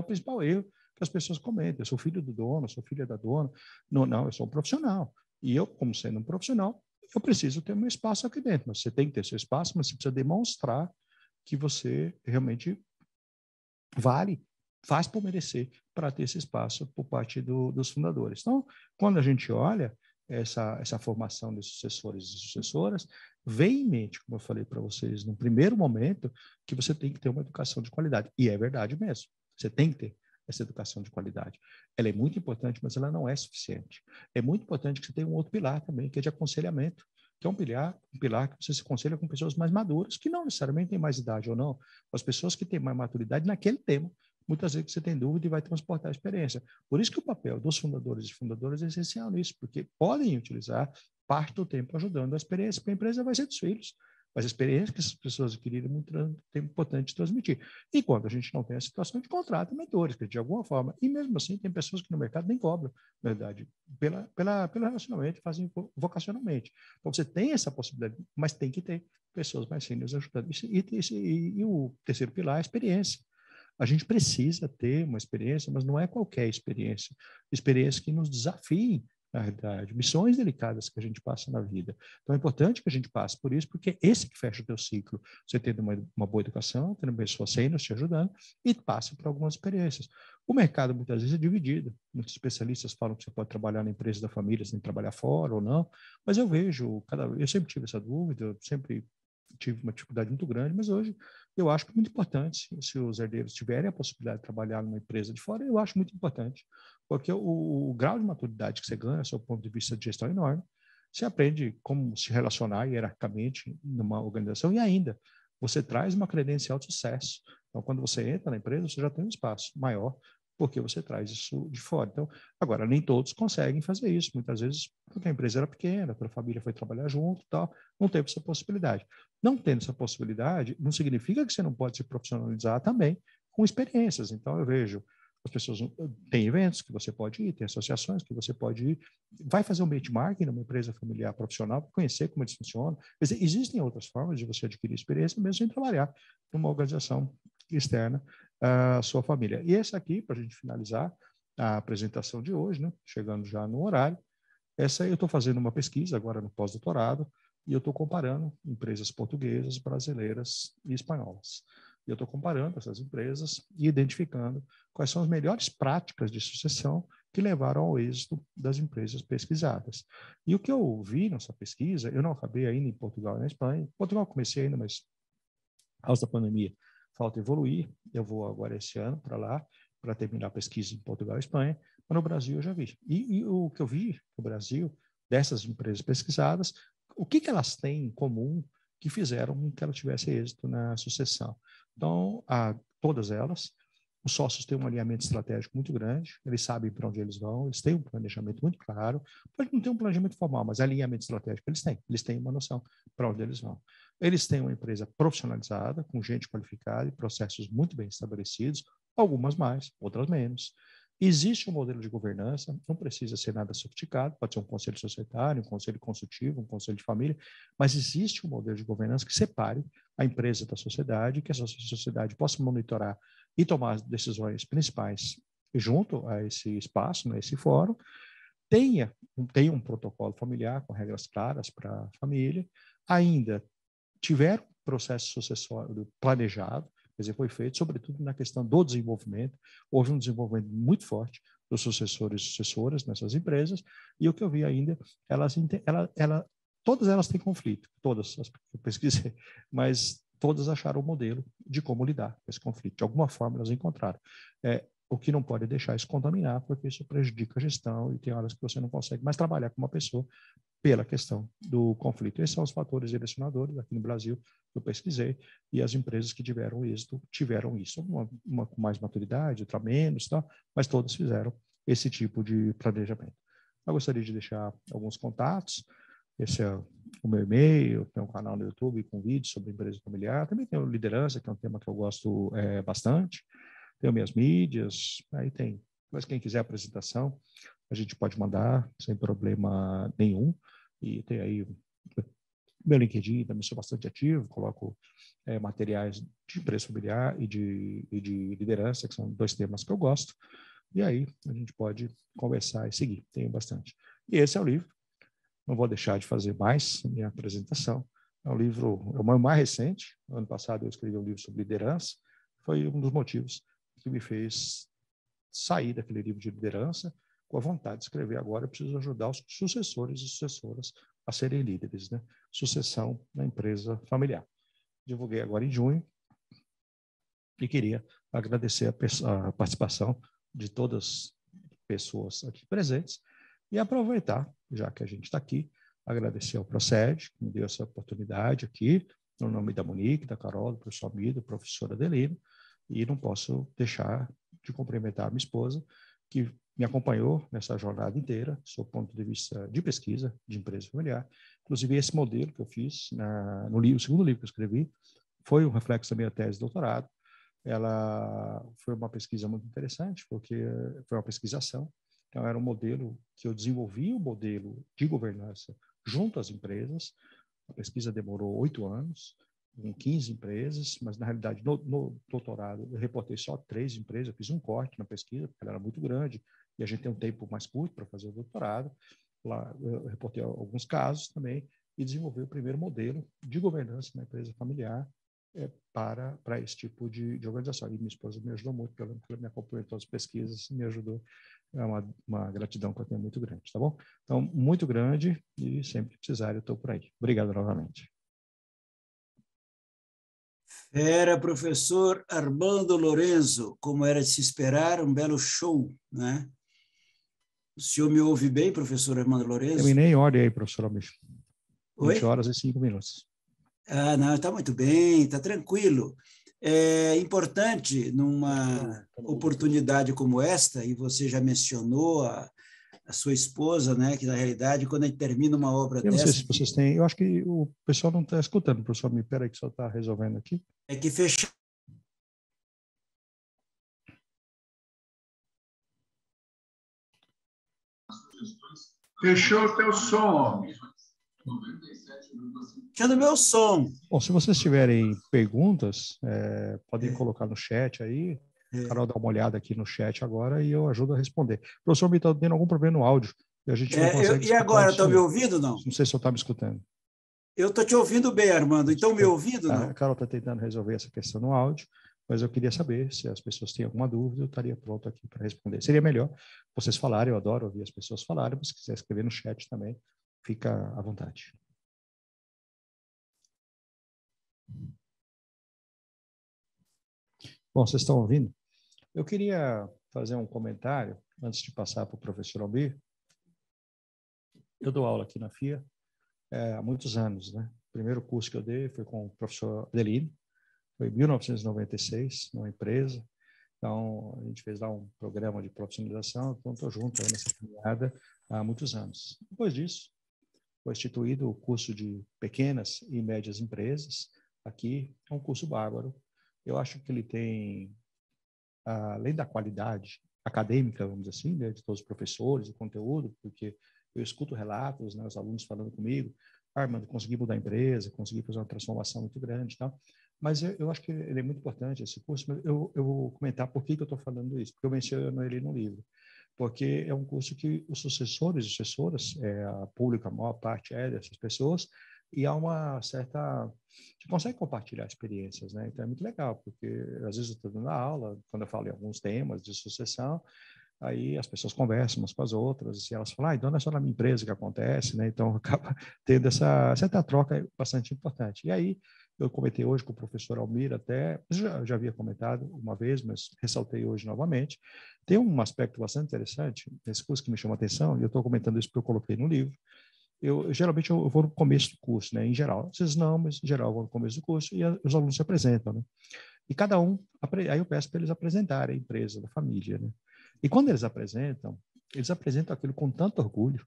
principal erro que as pessoas cometem. Eu sou filho do dono, eu sou filha da dona. Não, eu sou um profissional. E eu, como sendo um profissional, eu preciso ter meu espaço aqui dentro. Mas você tem que ter seu espaço, mas você precisa demonstrar que você realmente faz por merecer para ter esse espaço por parte dos fundadores. Então, quando a gente olha essa formação de sucessores e sucessoras, vem em mente, como eu falei para vocês, no primeiro momento, que você tem que ter uma educação de qualidade. E é verdade mesmo. Você tem que ter essa educação de qualidade. Ela é muito importante, mas ela não é suficiente. É muito importante que você tenha um outro pilar também, que é de aconselhamento, que é um pilar que você se aconselha com pessoas mais maduras, que não necessariamente têm mais idade ou não, as pessoas que têm mais maturidade naquele tema. Muitas vezes você tem dúvida e vai transportar a experiência. Por isso que o papel dos fundadores e fundadoras é essencial nisso, porque podem utilizar parte do tempo ajudando a experiência, porque a empresa vai ser dos filhos. Mas a experiência que essas pessoas adquiriram é muito importante transmitir. E quando a gente não tem a situação de contrato, mentores, que de alguma forma, e mesmo assim tem pessoas que no mercado nem cobram, na verdade, pelo relacionamento, fazem vocacionalmente. Então você tem essa possibilidade, mas tem que ter pessoas mais sêniores ajudando. E o terceiro pilar é a experiência. A gente precisa ter uma experiência, mas não é qualquer experiência. Experiência que nos desafie, na realidade, missões delicadas que a gente passa na vida. Então, é importante que a gente passe por isso, porque esse que fecha o teu ciclo. Você tendo uma boa educação, tendo pessoas sêniores te ajudando, e passa por algumas experiências. O mercado, muitas vezes, é dividido. Muitos especialistas falam que você pode trabalhar na empresa da família sem trabalhar fora ou não, mas eu vejo, eu sempre tive essa dúvida, eu sempre tive uma dificuldade muito grande, mas hoje eu acho que é muito importante, se os herdeiros tiverem a possibilidade de trabalhar numa empresa de fora, eu acho muito importante, porque o grau de maturidade que você ganha, do seu ponto de vista de gestão, é enorme. Você aprende como se relacionar hierarquicamente numa organização e ainda você traz uma credencial de sucesso. Então, quando você entra na empresa, você já tem um espaço maior, porque você traz isso de fora. Então, agora, nem todos conseguem fazer isso. Muitas vezes, porque a empresa era pequena, a família foi trabalhar junto e tal, não teve essa possibilidade. Não tendo essa possibilidade, não significa que você não pode se profissionalizar também com experiências. Então, eu vejo As pessoas têm eventos que você pode ir, tem associações que você pode ir, vai fazer um benchmarking numa empresa familiar profissional para conhecer como eles funcionam. Existem outras formas de você adquirir experiência mesmo sem trabalhar numa organização externa à sua família. E esse aqui, para a gente finalizar a apresentação de hoje, né, chegando já no horário, essa eu estou fazendo uma pesquisa agora no pós-doutorado e eu estou comparando empresas portuguesas, brasileiras e espanholas. E eu estou comparando essas empresas e identificando quais são as melhores práticas de sucessão que levaram ao êxito das empresas pesquisadas. E o que eu vi nessa pesquisa, eu não acabei ainda em Portugal e na Espanha. Em Portugal eu comecei ainda, mas por causa da pandemia falta evoluir. Eu vou agora esse ano para lá, para terminar a pesquisa em Portugal e Espanha, mas no Brasil eu já vi. E o que eu vi no Brasil, dessas empresas pesquisadas, o que elas têm em comum que fizeram com que ela tivesse êxito na sucessão? Então, todas elas, os sócios têm um alinhamento estratégico muito grande, eles sabem para onde eles vão, eles têm um planejamento muito claro, pode não ter um planejamento formal, mas alinhamento estratégico eles têm uma noção para onde eles vão. Eles têm uma empresa profissionalizada, com gente qualificada e processos muito bem estabelecidos, algumas mais, outras menos. Existe um modelo de governança, não precisa ser nada sofisticado, pode ser um conselho societário, um conselho consultivo, um conselho de família, mas existe um modelo de governança que separe a empresa da sociedade, que essa sociedade possa monitorar e tomar as decisões principais junto a esse espaço, né, esse fórum, tenha um protocolo familiar com regras claras para a família, ainda tiver um processo sucessório planejado, quer dizer, foi feito, sobretudo na questão do desenvolvimento. Houve um desenvolvimento muito forte dos sucessores e sucessoras nessas empresas, e o que eu vi ainda, todas elas têm conflito, todas as que eu pesquisei, mas todas acharam um modelo de como lidar com esse conflito. De alguma forma, elas encontraram. O que não pode deixar isso contaminar, porque isso prejudica a gestão e tem horas que você não consegue mais trabalhar com uma pessoa pela questão do conflito. Esses são os fatores direcionadores aqui no Brasil que eu pesquisei, e as empresas que tiveram êxito tiveram isso. Uma com mais maturidade, outra menos, tá? Mas todas fizeram esse tipo de planejamento. Eu gostaria de deixar alguns contatos. Esse é o meu e-mail, tem um canal no YouTube com vídeos sobre empresa familiar. Também tenho liderança, que é um tema que eu gosto bastante. Tenho minhas mídias, aí tem. Mas quem quiser apresentação, a gente pode mandar sem problema nenhum. E tem aí meu LinkedIn, também sou bastante ativo, coloco materiais de empresa familiar e de liderança, que são dois temas que eu gosto. E aí a gente pode conversar e seguir, tenho bastante. E esse é o livro. Não vou deixar de fazer mais minha apresentação. É um livro, é o mais recente. Ano passado eu escrevi um livro sobre liderança. Foi um dos motivos que me fez sair daquele livro de liderança com a vontade de escrever agora. Eu preciso ajudar os sucessores e sucessoras a serem líderes, né? Sucessão na empresa familiar. Divulguei agora em junho e queria agradecer a participação de todas as pessoas aqui presentes e aproveitar, já que a gente está aqui, agradecer ao Proced, que me deu essa oportunidade aqui, no nome da Monique, da Carol, do professor Amido, da professora Adelino, e não posso deixar de cumprimentar a minha esposa, que me acompanhou nessa jornada inteira, sob o ponto de vista de pesquisa de empresa familiar. Inclusive, esse modelo que eu fiz no livro, o segundo livro que eu escrevi, foi um reflexo da minha tese de doutorado. Ela foi uma pesquisa muito interessante, porque foi uma pesquisação. Então, era um modelo que eu desenvolvi, um modelo de governança junto às empresas. A pesquisa demorou 8 anos, com 15 empresas, mas, na realidade, no doutorado, eu reportei só 3 empresas. Eu fiz um corte na pesquisa, porque ela era muito grande, e a gente tem um tempo mais curto para fazer o doutorado. Lá, eu reportei alguns casos também, e desenvolvi o primeiro modelo de governança na empresa familiar para esse tipo de organização. E minha esposa me ajudou muito, porque ela me acompanhou em todas as pesquisas, me ajudou. É uma gratidão que eu tenho muito grande, tá bom? Então, muito grande, e sempre que precisar, eu estou por aí. Obrigado novamente. Era professor Armando Lorenzo, como era de se esperar, um belo show, né? O senhor me ouve bem, professor Armando Lorenzo? Terminei em ordem aí, professor Almeida. 20 Oi? horas e 5 minutos. Ah, não, está muito bem, está tranquilo. É importante, numa oportunidade como esta, e você já mencionou a sua esposa, né, que, na realidade, quando a gente termina uma obra Eu não sei dessa... se vocês têm... Eu acho que o pessoal não está escutando, professor Almeida. Espera aí que só está resolvendo aqui. É que fechar Fechou o teu som, homem. Deixando meu som. Bom, se vocês tiverem perguntas, podem colocar no chat aí. Carol, dá uma olhada aqui no chat agora e eu ajudo a responder. O professor me está tendo algum problema no áudio e a gente não consegue E agora, estão me ouvindo, não? Não sei se eu está me escutando. Eu estou te ouvindo bem, Armando. Estão me ouvindo, não? A Carol está tentando resolver essa questão no áudio, mas eu queria saber se as pessoas têm alguma dúvida, eu estaria pronto aqui para responder. Seria melhor vocês falarem, eu adoro ouvir as pessoas falarem, mas se quiser escrever no chat também, fica à vontade. Bom, vocês estão ouvindo? Eu queria fazer um comentário, antes de passar para o professor Almir. Eu dou aula aqui na FIA há muitos anos, né? O primeiro curso que eu dei foi com o professor Adelino, foi em 1996, numa empresa. Então, a gente fez lá um programa de profissionalização, então estou junto aí nessa caminhada há muitos anos. Depois disso, foi instituído o curso de pequenas e médias empresas. Aqui é um curso bárbaro. Eu acho que ele tem, além da qualidade acadêmica, vamos dizer assim, né, de todos os professores, o conteúdo, porque eu escuto relatos, né, os alunos falando comigo, Armando, consegui mudar a empresa, consegui fazer uma transformação muito grande e tal. Mas eu acho que ele é muito importante, esse curso, mas eu vou comentar por que eu estou falando isso, porque eu menciono ele no livro. Porque é um curso que os sucessores e sucessoras, a público, a maior parte dessas pessoas, e há uma certa... Você consegue compartilhar experiências, né? Então é muito legal, porque às vezes eu estou dando aula, quando eu falo em alguns temas de sucessão, aí as pessoas conversam umas com as outras, e elas falam, então não é só na minha empresa que acontece, né? Então acaba tendo essa certa troca bastante importante. E aí, eu comentei hoje com o professor Almir até, já havia comentado uma vez, mas ressaltei hoje novamente, tem um aspecto bastante interessante nesse curso que me chama a atenção, e eu estou comentando isso porque eu coloquei no livro. Geralmente eu vou no começo do curso, né? Em geral, às vezes não, mas em geral eu vou no começo do curso e os alunos se apresentam, né? E cada um, aí eu peço para eles apresentarem a empresa da família, né? E quando eles apresentam aquilo com tanto orgulho.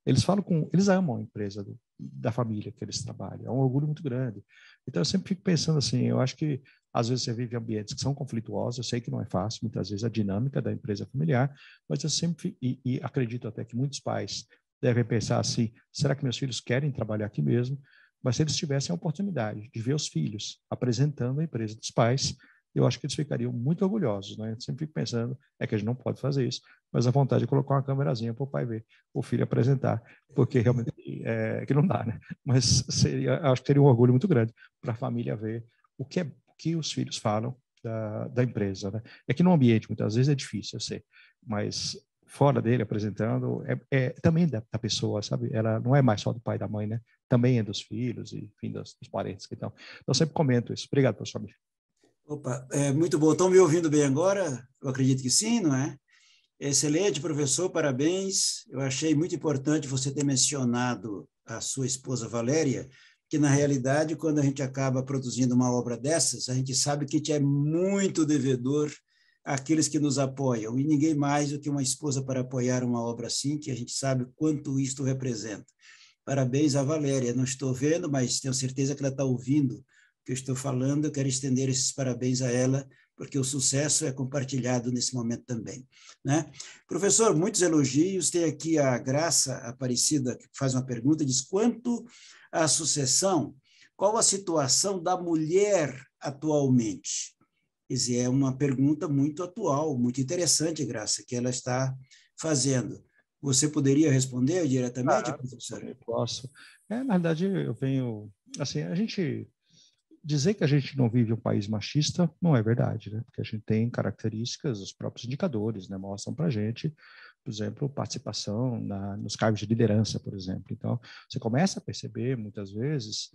Eles amam a empresa da família que eles trabalham. É um orgulho muito grande. Então eu sempre fico pensando assim, eu acho que às vezes você vive ambientes que são conflituosos, eu sei que não é fácil, muitas vezes a dinâmica da empresa familiar, mas eu sempre, e acredito até que muitos pais devem pensar assim, será que meus filhos querem trabalhar aqui mesmo? Mas se eles tivessem a oportunidade de ver os filhos apresentando a empresa dos pais, eu acho que eles ficariam muito orgulhosos, né? Eu sempre fico pensando, que a gente não pode fazer isso, mas a vontade de colocar uma câmerazinha para o pai ver, o filho apresentar, porque realmente que não dá, né? Mas acho que seria um orgulho muito grande para a família ver o que os filhos falam da empresa, né? É que no ambiente, muitas vezes, é difícil, eu sei, mas fora dele, apresentando, também da pessoa, sabe? Ela não é mais só do pai e da mãe, né? Também é dos filhos e, enfim, dos parentes. Então, eu sempre comento isso. Obrigado, professor. Opa, muito bom. Estão me ouvindo bem agora? Eu acredito que sim, não é? Excelente, professor, parabéns. Eu achei muito importante você ter mencionado a sua esposa Valéria, que, na realidade, quando a gente acaba produzindo uma obra dessas, a gente sabe que a gente é muito devedor àqueles que nos apoiam, e ninguém mais do que uma esposa para apoiar uma obra assim, que a gente sabe quanto isto representa. Parabéns à Valéria. Não estou vendo, mas tenho certeza que ela está ouvindo o que eu estou falando. Eu quero estender esses parabéns a ela, porque o sucesso é compartilhado nesse momento também, né? Professor, muitos elogios. Tem aqui a Graça Aparecida, que faz uma pergunta, diz, quanto à sucessão, qual a situação da mulher atualmente? Quer dizer, é uma pergunta muito atual, muito interessante, Graça, que ela está fazendo. Você poderia responder diretamente, professor? Eu posso. Na verdade, eu venho... Assim, a gente... Dizer que a gente não vive um país machista não é verdade, né? Porque a gente tem características, os próprios indicadores, né, mostram para a gente, por exemplo, participação nos cargos de liderança, por exemplo. Então, você começa a perceber, muitas vezes,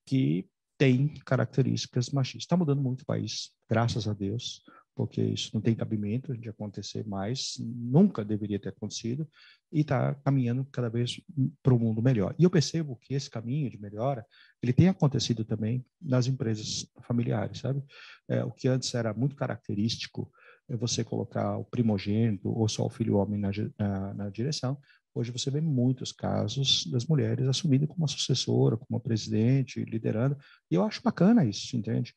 que tem características machistas. Está mudando muito o país, graças a Deus, porque isso não tem cabimento de acontecer mais, nunca deveria ter acontecido, e está caminhando cada vez para um mundo melhor. E eu percebo que esse caminho de melhora, ele tem acontecido também nas empresas familiares, sabe? O que antes era muito característico, é você colocar o primogênito ou só o filho homem na direção. Hoje você vê muitos casos das mulheres assumindo como uma sucessora, como uma presidente, liderando, e eu acho bacana isso, entende?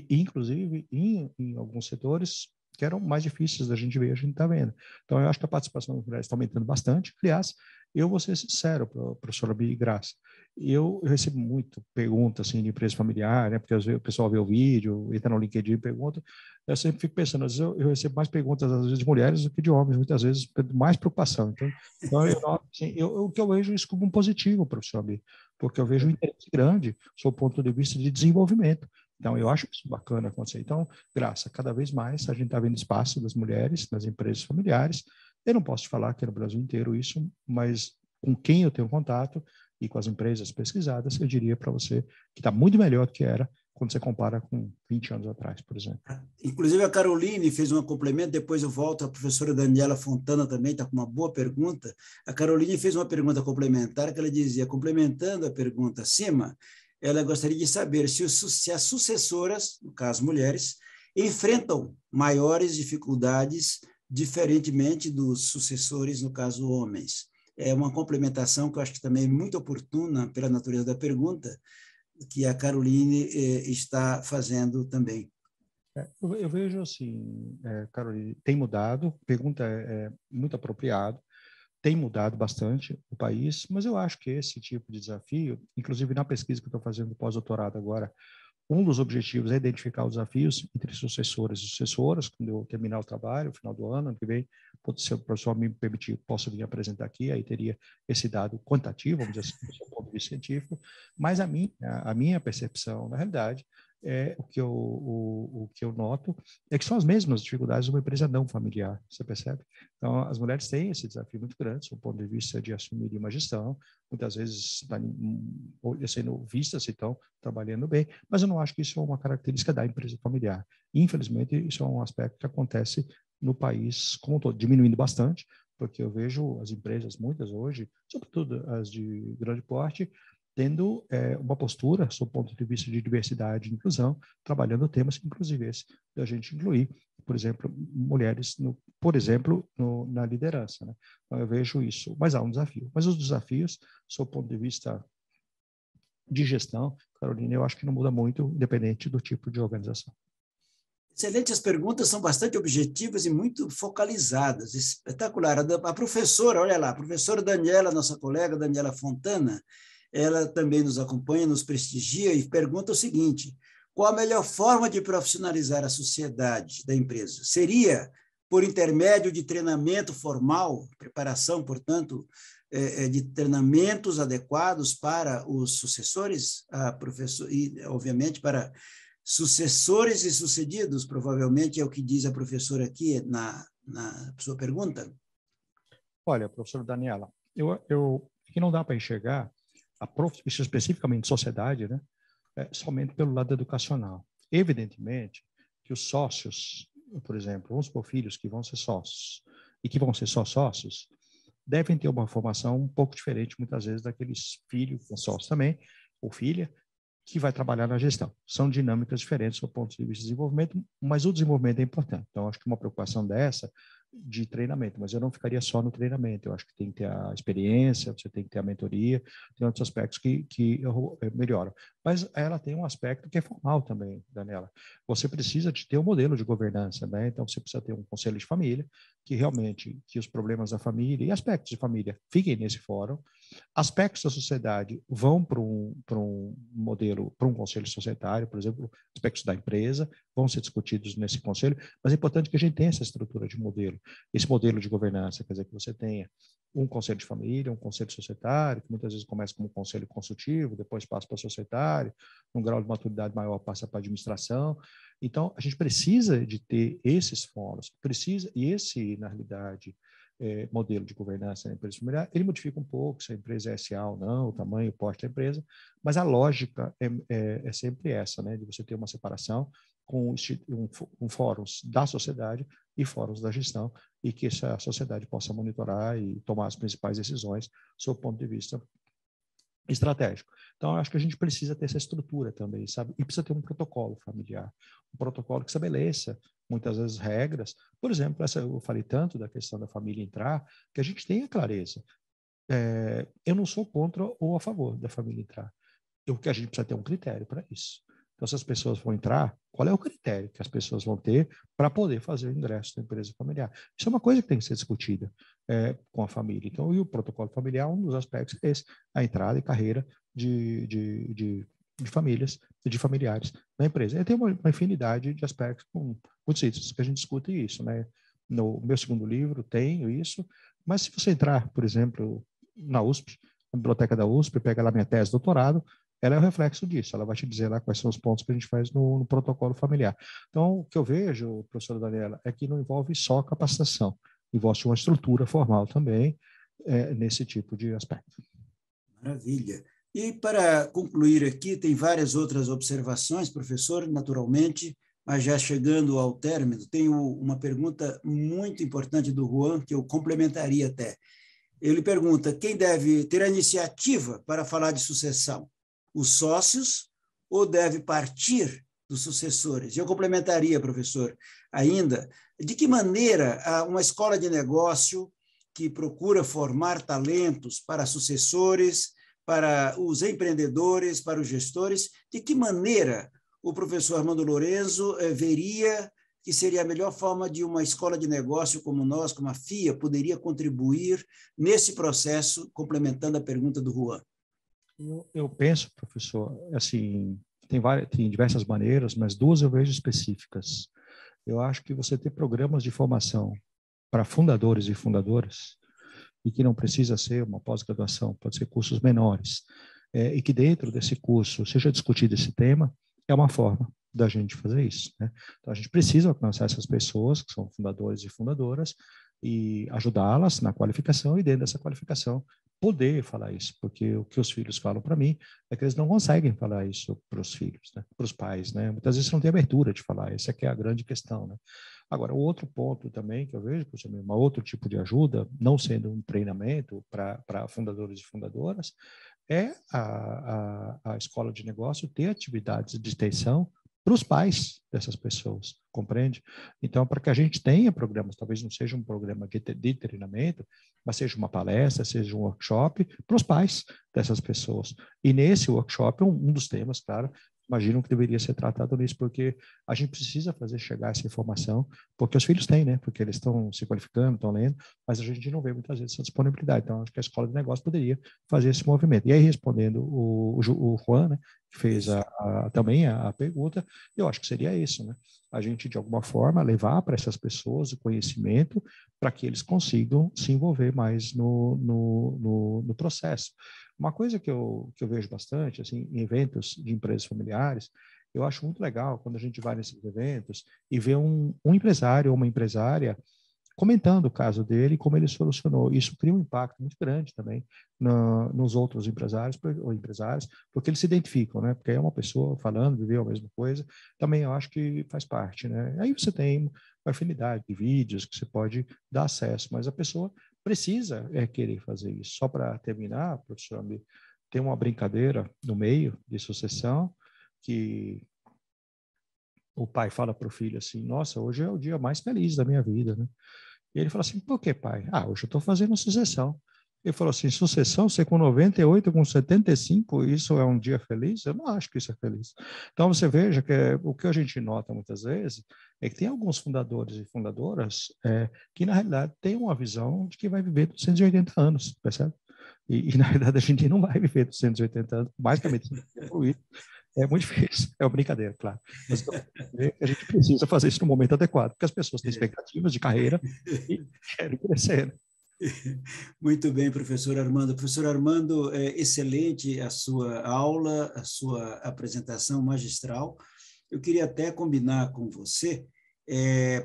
Inclusive, em alguns setores que eram mais difíceis da gente ver, a gente está vendo. Então, eu acho que a participação das mulheres está aumentando bastante. Aliás, Eu vou ser sincero, professora Bia Graça, eu recebo muito perguntas assim, de empresa familiar, né? Porque às vezes o pessoal vê o vídeo, entra no LinkedIn e pergunta. Eu sempre fico pensando, às vezes eu recebo mais perguntas às vezes de mulheres do que de homens, muitas vezes mais preocupação. Então assim, o que eu vejo isso como um positivo, professor Bia, porque eu vejo um interesse grande, do ponto de vista de desenvolvimento. Então, eu acho isso bacana acontecer. Então, Graça, cada vez mais a gente está vendo espaço das mulheres nas empresas familiares. Eu não posso te falar que é no Brasil inteiro isso, mas com quem eu tenho contato e com as empresas pesquisadas, eu diria para você que está muito melhor do que era quando você compara com 20 anos atrás, por exemplo. Inclusive, a Caroline fez um complemento, depois eu volto, a professora Daniela Fontana também está com uma boa pergunta. A Caroline fez uma pergunta complementar, que ela dizia, complementando a pergunta acima, ela gostaria de saber se as sucessoras, no caso mulheres, enfrentam maiores dificuldades, diferentemente dos sucessores, no caso homens. É uma complementação que eu acho que também é muito oportuna pela natureza da pergunta, que a Caroline está fazendo também. Eu vejo assim, Caroline, tem mudado, pergunta é muito apropriado, tem mudado bastante o país, mas eu acho que esse tipo de desafio, inclusive na pesquisa que eu estou fazendo do pós-doutorado agora, um dos objetivos é identificar os desafios entre sucessores e sucessoras, quando eu terminar o trabalho, no final do ano que vem, se o professor me permitir, posso vir apresentar aqui, aí teria esse dado quantitativo, vamos dizer assim, do ponto de vista científico, mas a minha percepção, na realidade, o que eu noto é que são as mesmas dificuldades de uma empresa não familiar, você percebe? Então, as mulheres têm esse desafio muito grande, do ponto de vista de assumir uma gestão, muitas vezes sendo vistas e estão trabalhando bem, mas eu não acho que isso é uma característica da empresa familiar. Infelizmente, isso é um aspecto que acontece no país como um todo, diminuindo bastante, porque eu vejo as empresas, muitas hoje, sobretudo as de grande porte, tendo uma postura, sob o ponto de vista de diversidade e inclusão, trabalhando temas, inclusive esse, da gente incluir, por exemplo, mulheres, na liderança. Né? Então, eu vejo isso, mas há um desafio. Mas os desafios, sob o ponto de vista de gestão, Carolina, eu acho que não muda muito, independente do tipo de organização. Excelente, as perguntas são bastante objetivas e muito focalizadas, espetacular. A professora, olha lá, a professora Daniela, nossa colega Daniela Fontana, ela também nos acompanha, nos prestigia e pergunta o seguinte, qual a melhor forma de profissionalizar a sociedade da empresa? Seria por intermédio de treinamento formal, preparação, portanto, de treinamentos adequados para os sucessores, e, obviamente, para sucessores e sucedidos, provavelmente é o que diz a professora aqui na sua pergunta? Olha, professora Daniela, que não dá para enxergar isso especificamente sociedade, né, somente pelo lado educacional. Evidentemente que os sócios, por exemplo, vamos supor filhos que vão ser sócios e que vão ser só sócios, devem ter uma formação um pouco diferente, muitas vezes, daqueles filhos que são sócios também, ou filha, que vai trabalhar na gestão. São dinâmicas diferentes do ponto de vista de desenvolvimento, mas o desenvolvimento é importante. Então, acho que uma preocupação dessa de treinamento, mas eu não ficaria só no treinamento, eu acho que tem que ter a experiência, você tem que ter a mentoria, tem outros aspectos que melhoram. Mas ela tem um aspecto que é formal também, Daniela. Você precisa de ter um modelo de governança, né? Então, você precisa ter um conselho de família, que realmente, que os problemas da família e aspectos de família fiquem nesse fórum, aspectos da sociedade vão para um modelo, para um conselho societário, por exemplo, aspectos da empresa vão ser discutidos nesse conselho, mas é importante que a gente tenha essa estrutura de modelo, esse modelo de governança, quer dizer, que você tenha um conselho de família, um conselho societário, que muitas vezes começa como um conselho consultivo, depois passa para societário, num grau de maturidade maior passa para administração. Então, a gente precisa de ter esses fóruns, e esse, na realidade, modelo de governança da empresa familiar, ele modifica um pouco se a empresa é SA ou não, o tamanho, o porte da empresa, mas a lógica é sempre essa, né, de você ter uma separação com fóruns da sociedade e fóruns da gestão, e que essa sociedade possa monitorar e tomar as principais decisões sob o ponto de vista estratégico. Então, eu acho que a gente precisa ter essa estrutura também, sabe? E precisa ter um protocolo familiar, um protocolo que estabeleça, muitas vezes, regras. Por exemplo, eu falei tanto da questão da família entrar, que a gente tenha clareza. Eu não sou contra ou a favor da família entrar. O que a gente precisa ter um critério para isso. Então, se as pessoas vão entrar, qual é o critério que as pessoas vão ter para poder fazer o ingresso da empresa familiar? Isso é uma coisa que tem que ser discutida com a família. Então, e o protocolo familiar, um dos aspectos é esse, a entrada e carreira de famílias, de familiares na empresa. E tem uma infinidade de aspectos com muitos itens que a gente discute isso, né? No meu segundo livro tenho isso, mas se você entrar, por exemplo, na USP, na biblioteca da USP, pega lá minha tese de doutorado, ela é o reflexo disso, ela vai te dizer lá quais são os pontos que a gente faz no protocolo familiar. Então, o que eu vejo, professora Daniela, é que não envolve só capacitação, envolve uma estrutura formal também nesse tipo de aspecto. Maravilha. E para concluir aqui, tem várias outras observações, professor, naturalmente, mas já chegando ao término, tenho uma pergunta muito importante do Juan, que eu complementaria até. Ele pergunta, quem deve ter a iniciativa para falar de sucessão? Os sócios ou deve partir dos sucessores? Eu complementaria, professor, ainda, de que maneira uma escola de negócio que procura formar talentos para sucessores, para os empreendedores, para os gestores, de que maneira o professor Armando Lorenzo veria que seria a melhor forma de uma escola de negócio como nós, como a FIA, poderia contribuir nesse processo, complementando a pergunta do Juan? Eu penso, professor, assim, tem diversas maneiras, mas duas eu vejo específicas. Eu acho que você ter programas de formação para fundadores e fundadoras, e que não precisa ser uma pós-graduação, pode ser cursos menores, e que dentro desse curso seja discutido esse tema, é uma forma da gente fazer isso, né? Então, a gente precisa alcançar essas pessoas, que são fundadores e fundadoras, e ajudá-las na qualificação, e dentro dessa qualificação, poder falar isso, porque o que os filhos falam para mim é que eles não conseguem falar isso para os filhos, né? Para os pais, né? Muitas vezes não tem abertura de falar, essa é a grande questão, né? Agora, o outro ponto também que eu vejo, um outro tipo de ajuda, não sendo um treinamento para fundadores e fundadoras, é a escola de negócio ter atividades de extensão para os pais dessas pessoas, compreende? Então, para que a gente tenha programas, talvez não seja um programa de treinamento, mas seja uma palestra, seja um workshop para os pais dessas pessoas. E nesse workshop, um dos temas, claro, imagino que deveria ser tratado nisso, porque a gente precisa fazer chegar essa informação, porque os filhos têm, né? Porque eles estão se qualificando, estão lendo, mas a gente não vê muitas vezes essa disponibilidade. Então, acho que a escola de negócio poderia fazer esse movimento. E aí, respondendo o Juan, né, que fez também a pergunta, eu acho que seria isso, né? A gente, de alguma forma, levar para essas pessoas o conhecimento para que eles consigam se envolver mais no processo. Uma coisa que eu vejo bastante, assim, em eventos de empresas familiares, eu acho muito legal quando a gente vai nesses eventos e vê um empresário ou uma empresária comentando o caso dele e como ele solucionou. Isso cria um impacto muito grande também nos outros empresários ou empresários, porque eles se identificam, né? Porque é uma pessoa falando, viveu a mesma coisa, também eu acho que faz parte, né? Aí você tem uma afinidade de vídeos que você pode dar acesso, mas a pessoa precisa querer fazer isso. Só para terminar, professor, tem uma brincadeira no meio de sucessão que o pai fala para o filho assim, nossa, hoje é o dia mais feliz da minha vida, né? E ele fala assim, por que, pai? Hoje eu estou fazendo sucessão. Ele falou assim, sucessão, você com 98, com 75, isso é um dia feliz? Eu não acho que isso é feliz. Então, você veja que o que a gente nota muitas vezes é que tem alguns fundadores e fundadoras que, na realidade, têm uma visão de que vai viver 280 anos, percebe? E na realidade, a gente não vai viver 280 anos, mais que a medicina evoluir. É muito difícil, é uma brincadeira, claro. Mas a gente precisa fazer isso no momento adequado, porque as pessoas têm expectativas de carreira e querem crescer. Muito bem, professor Armando. Professor Armando, excelente a sua aula, a sua apresentação magistral. Eu queria até combinar com você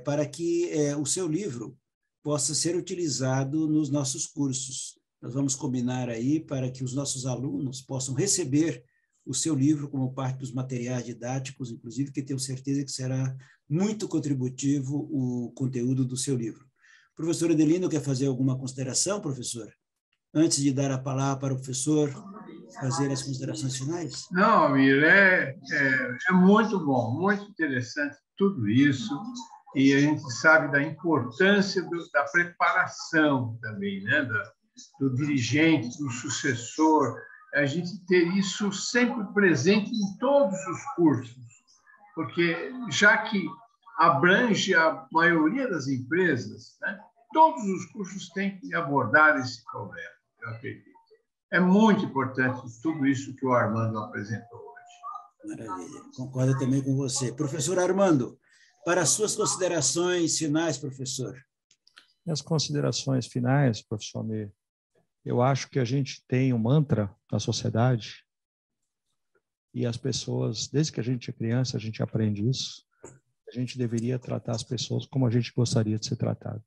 para que o seu livro possa ser utilizado nos nossos cursos. Nós vamos combinar aí para que os nossos alunos possam receber o seu livro como parte dos materiais didáticos, inclusive, que tenho certeza que será muito contributivo o conteúdo do seu livro. Professor Adelino, quer fazer alguma consideração, professor? Antes de dar a palavra para o professor fazer as considerações finais? Não, Amir, é muito bom, muito interessante tudo isso, e a gente sabe da importância da preparação também, né? Do dirigente, do sucessor. a gente ter isso sempre presente em todos os cursos, porque já que abrange a maioria das empresas, né, todos os cursos têm que abordar esse problema, eu acredito. É muito importante tudo isso que o Armando apresentou hoje. Maravilha, concordo também com você. Professor Armando, para as suas considerações finais, professor. Minhas considerações finais, professor Amir, eu acho que a gente tem um mantra na sociedade e as pessoas, desde que a gente é criança, a gente aprende isso. A gente deveria tratar as pessoas como a gente gostaria de ser tratado.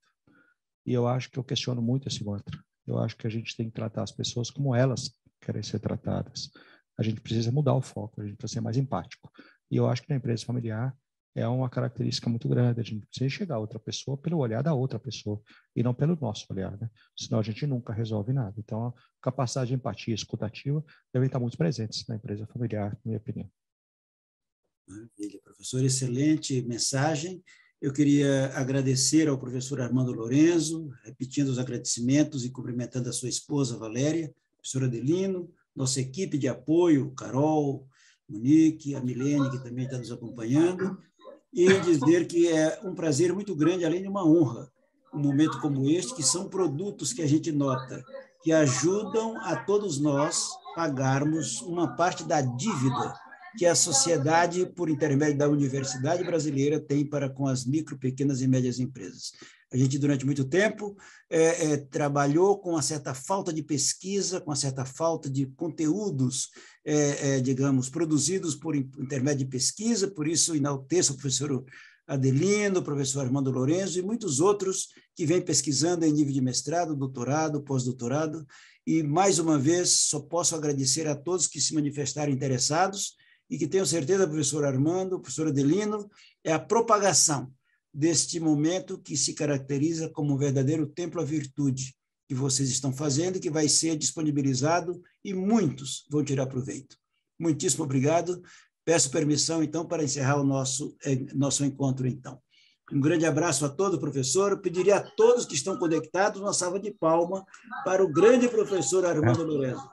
E eu acho que eu questiono muito esse mantra. Eu acho que a gente tem que tratar as pessoas como elas querem ser tratadas. A gente precisa mudar o foco, a gente precisa ser mais empático. E eu acho que na empresa familiar é uma característica muito grande. A gente precisa enxergar a outra pessoa pelo olhar da outra pessoa e não pelo nosso olhar, né? Senão a gente nunca resolve nada. Então, a capacidade de empatia escutativa devem estar muito presentes na empresa familiar, na minha opinião. Maravilha, professor, excelente mensagem. Eu queria agradecer ao professor Armando Lorenzo, repetindo os agradecimentos e cumprimentando a sua esposa, Valéria, professora Adelino, nossa equipe de apoio, Carol, Monique, a Milene, que também está nos acompanhando, e dizer que é um prazer muito grande, além de uma honra, um momento como este, que são produtos que a gente nota, que ajudam a todos nós pagarmos uma parte da dívida que a sociedade, por intermédio da Universidade Brasileira, tem para com as micro, pequenas e médias empresas. A gente, durante muito tempo, trabalhou com uma certa falta de pesquisa, com uma certa falta de conteúdos, digamos, produzidos por intermédio de pesquisa, por isso enalteço o professor Adelino, o professor Armando Lorenzo e muitos outros que vêm pesquisando em nível de mestrado, doutorado, pós-doutorado, e, mais uma vez, só posso agradecer a todos que se manifestaram interessados e que tenho certeza, professor Armando, professor Adelino, é a propagação deste momento que se caracteriza como um verdadeiro templo à virtude que vocês estão fazendo e que vai ser disponibilizado e muitos vão tirar proveito. Muitíssimo obrigado. Peço permissão, então, para encerrar o nosso encontro, então. Um grande abraço a todo professor. Eu pediria a todos que estão conectados uma salva de palmas para o grande professor Armando Lorenzo.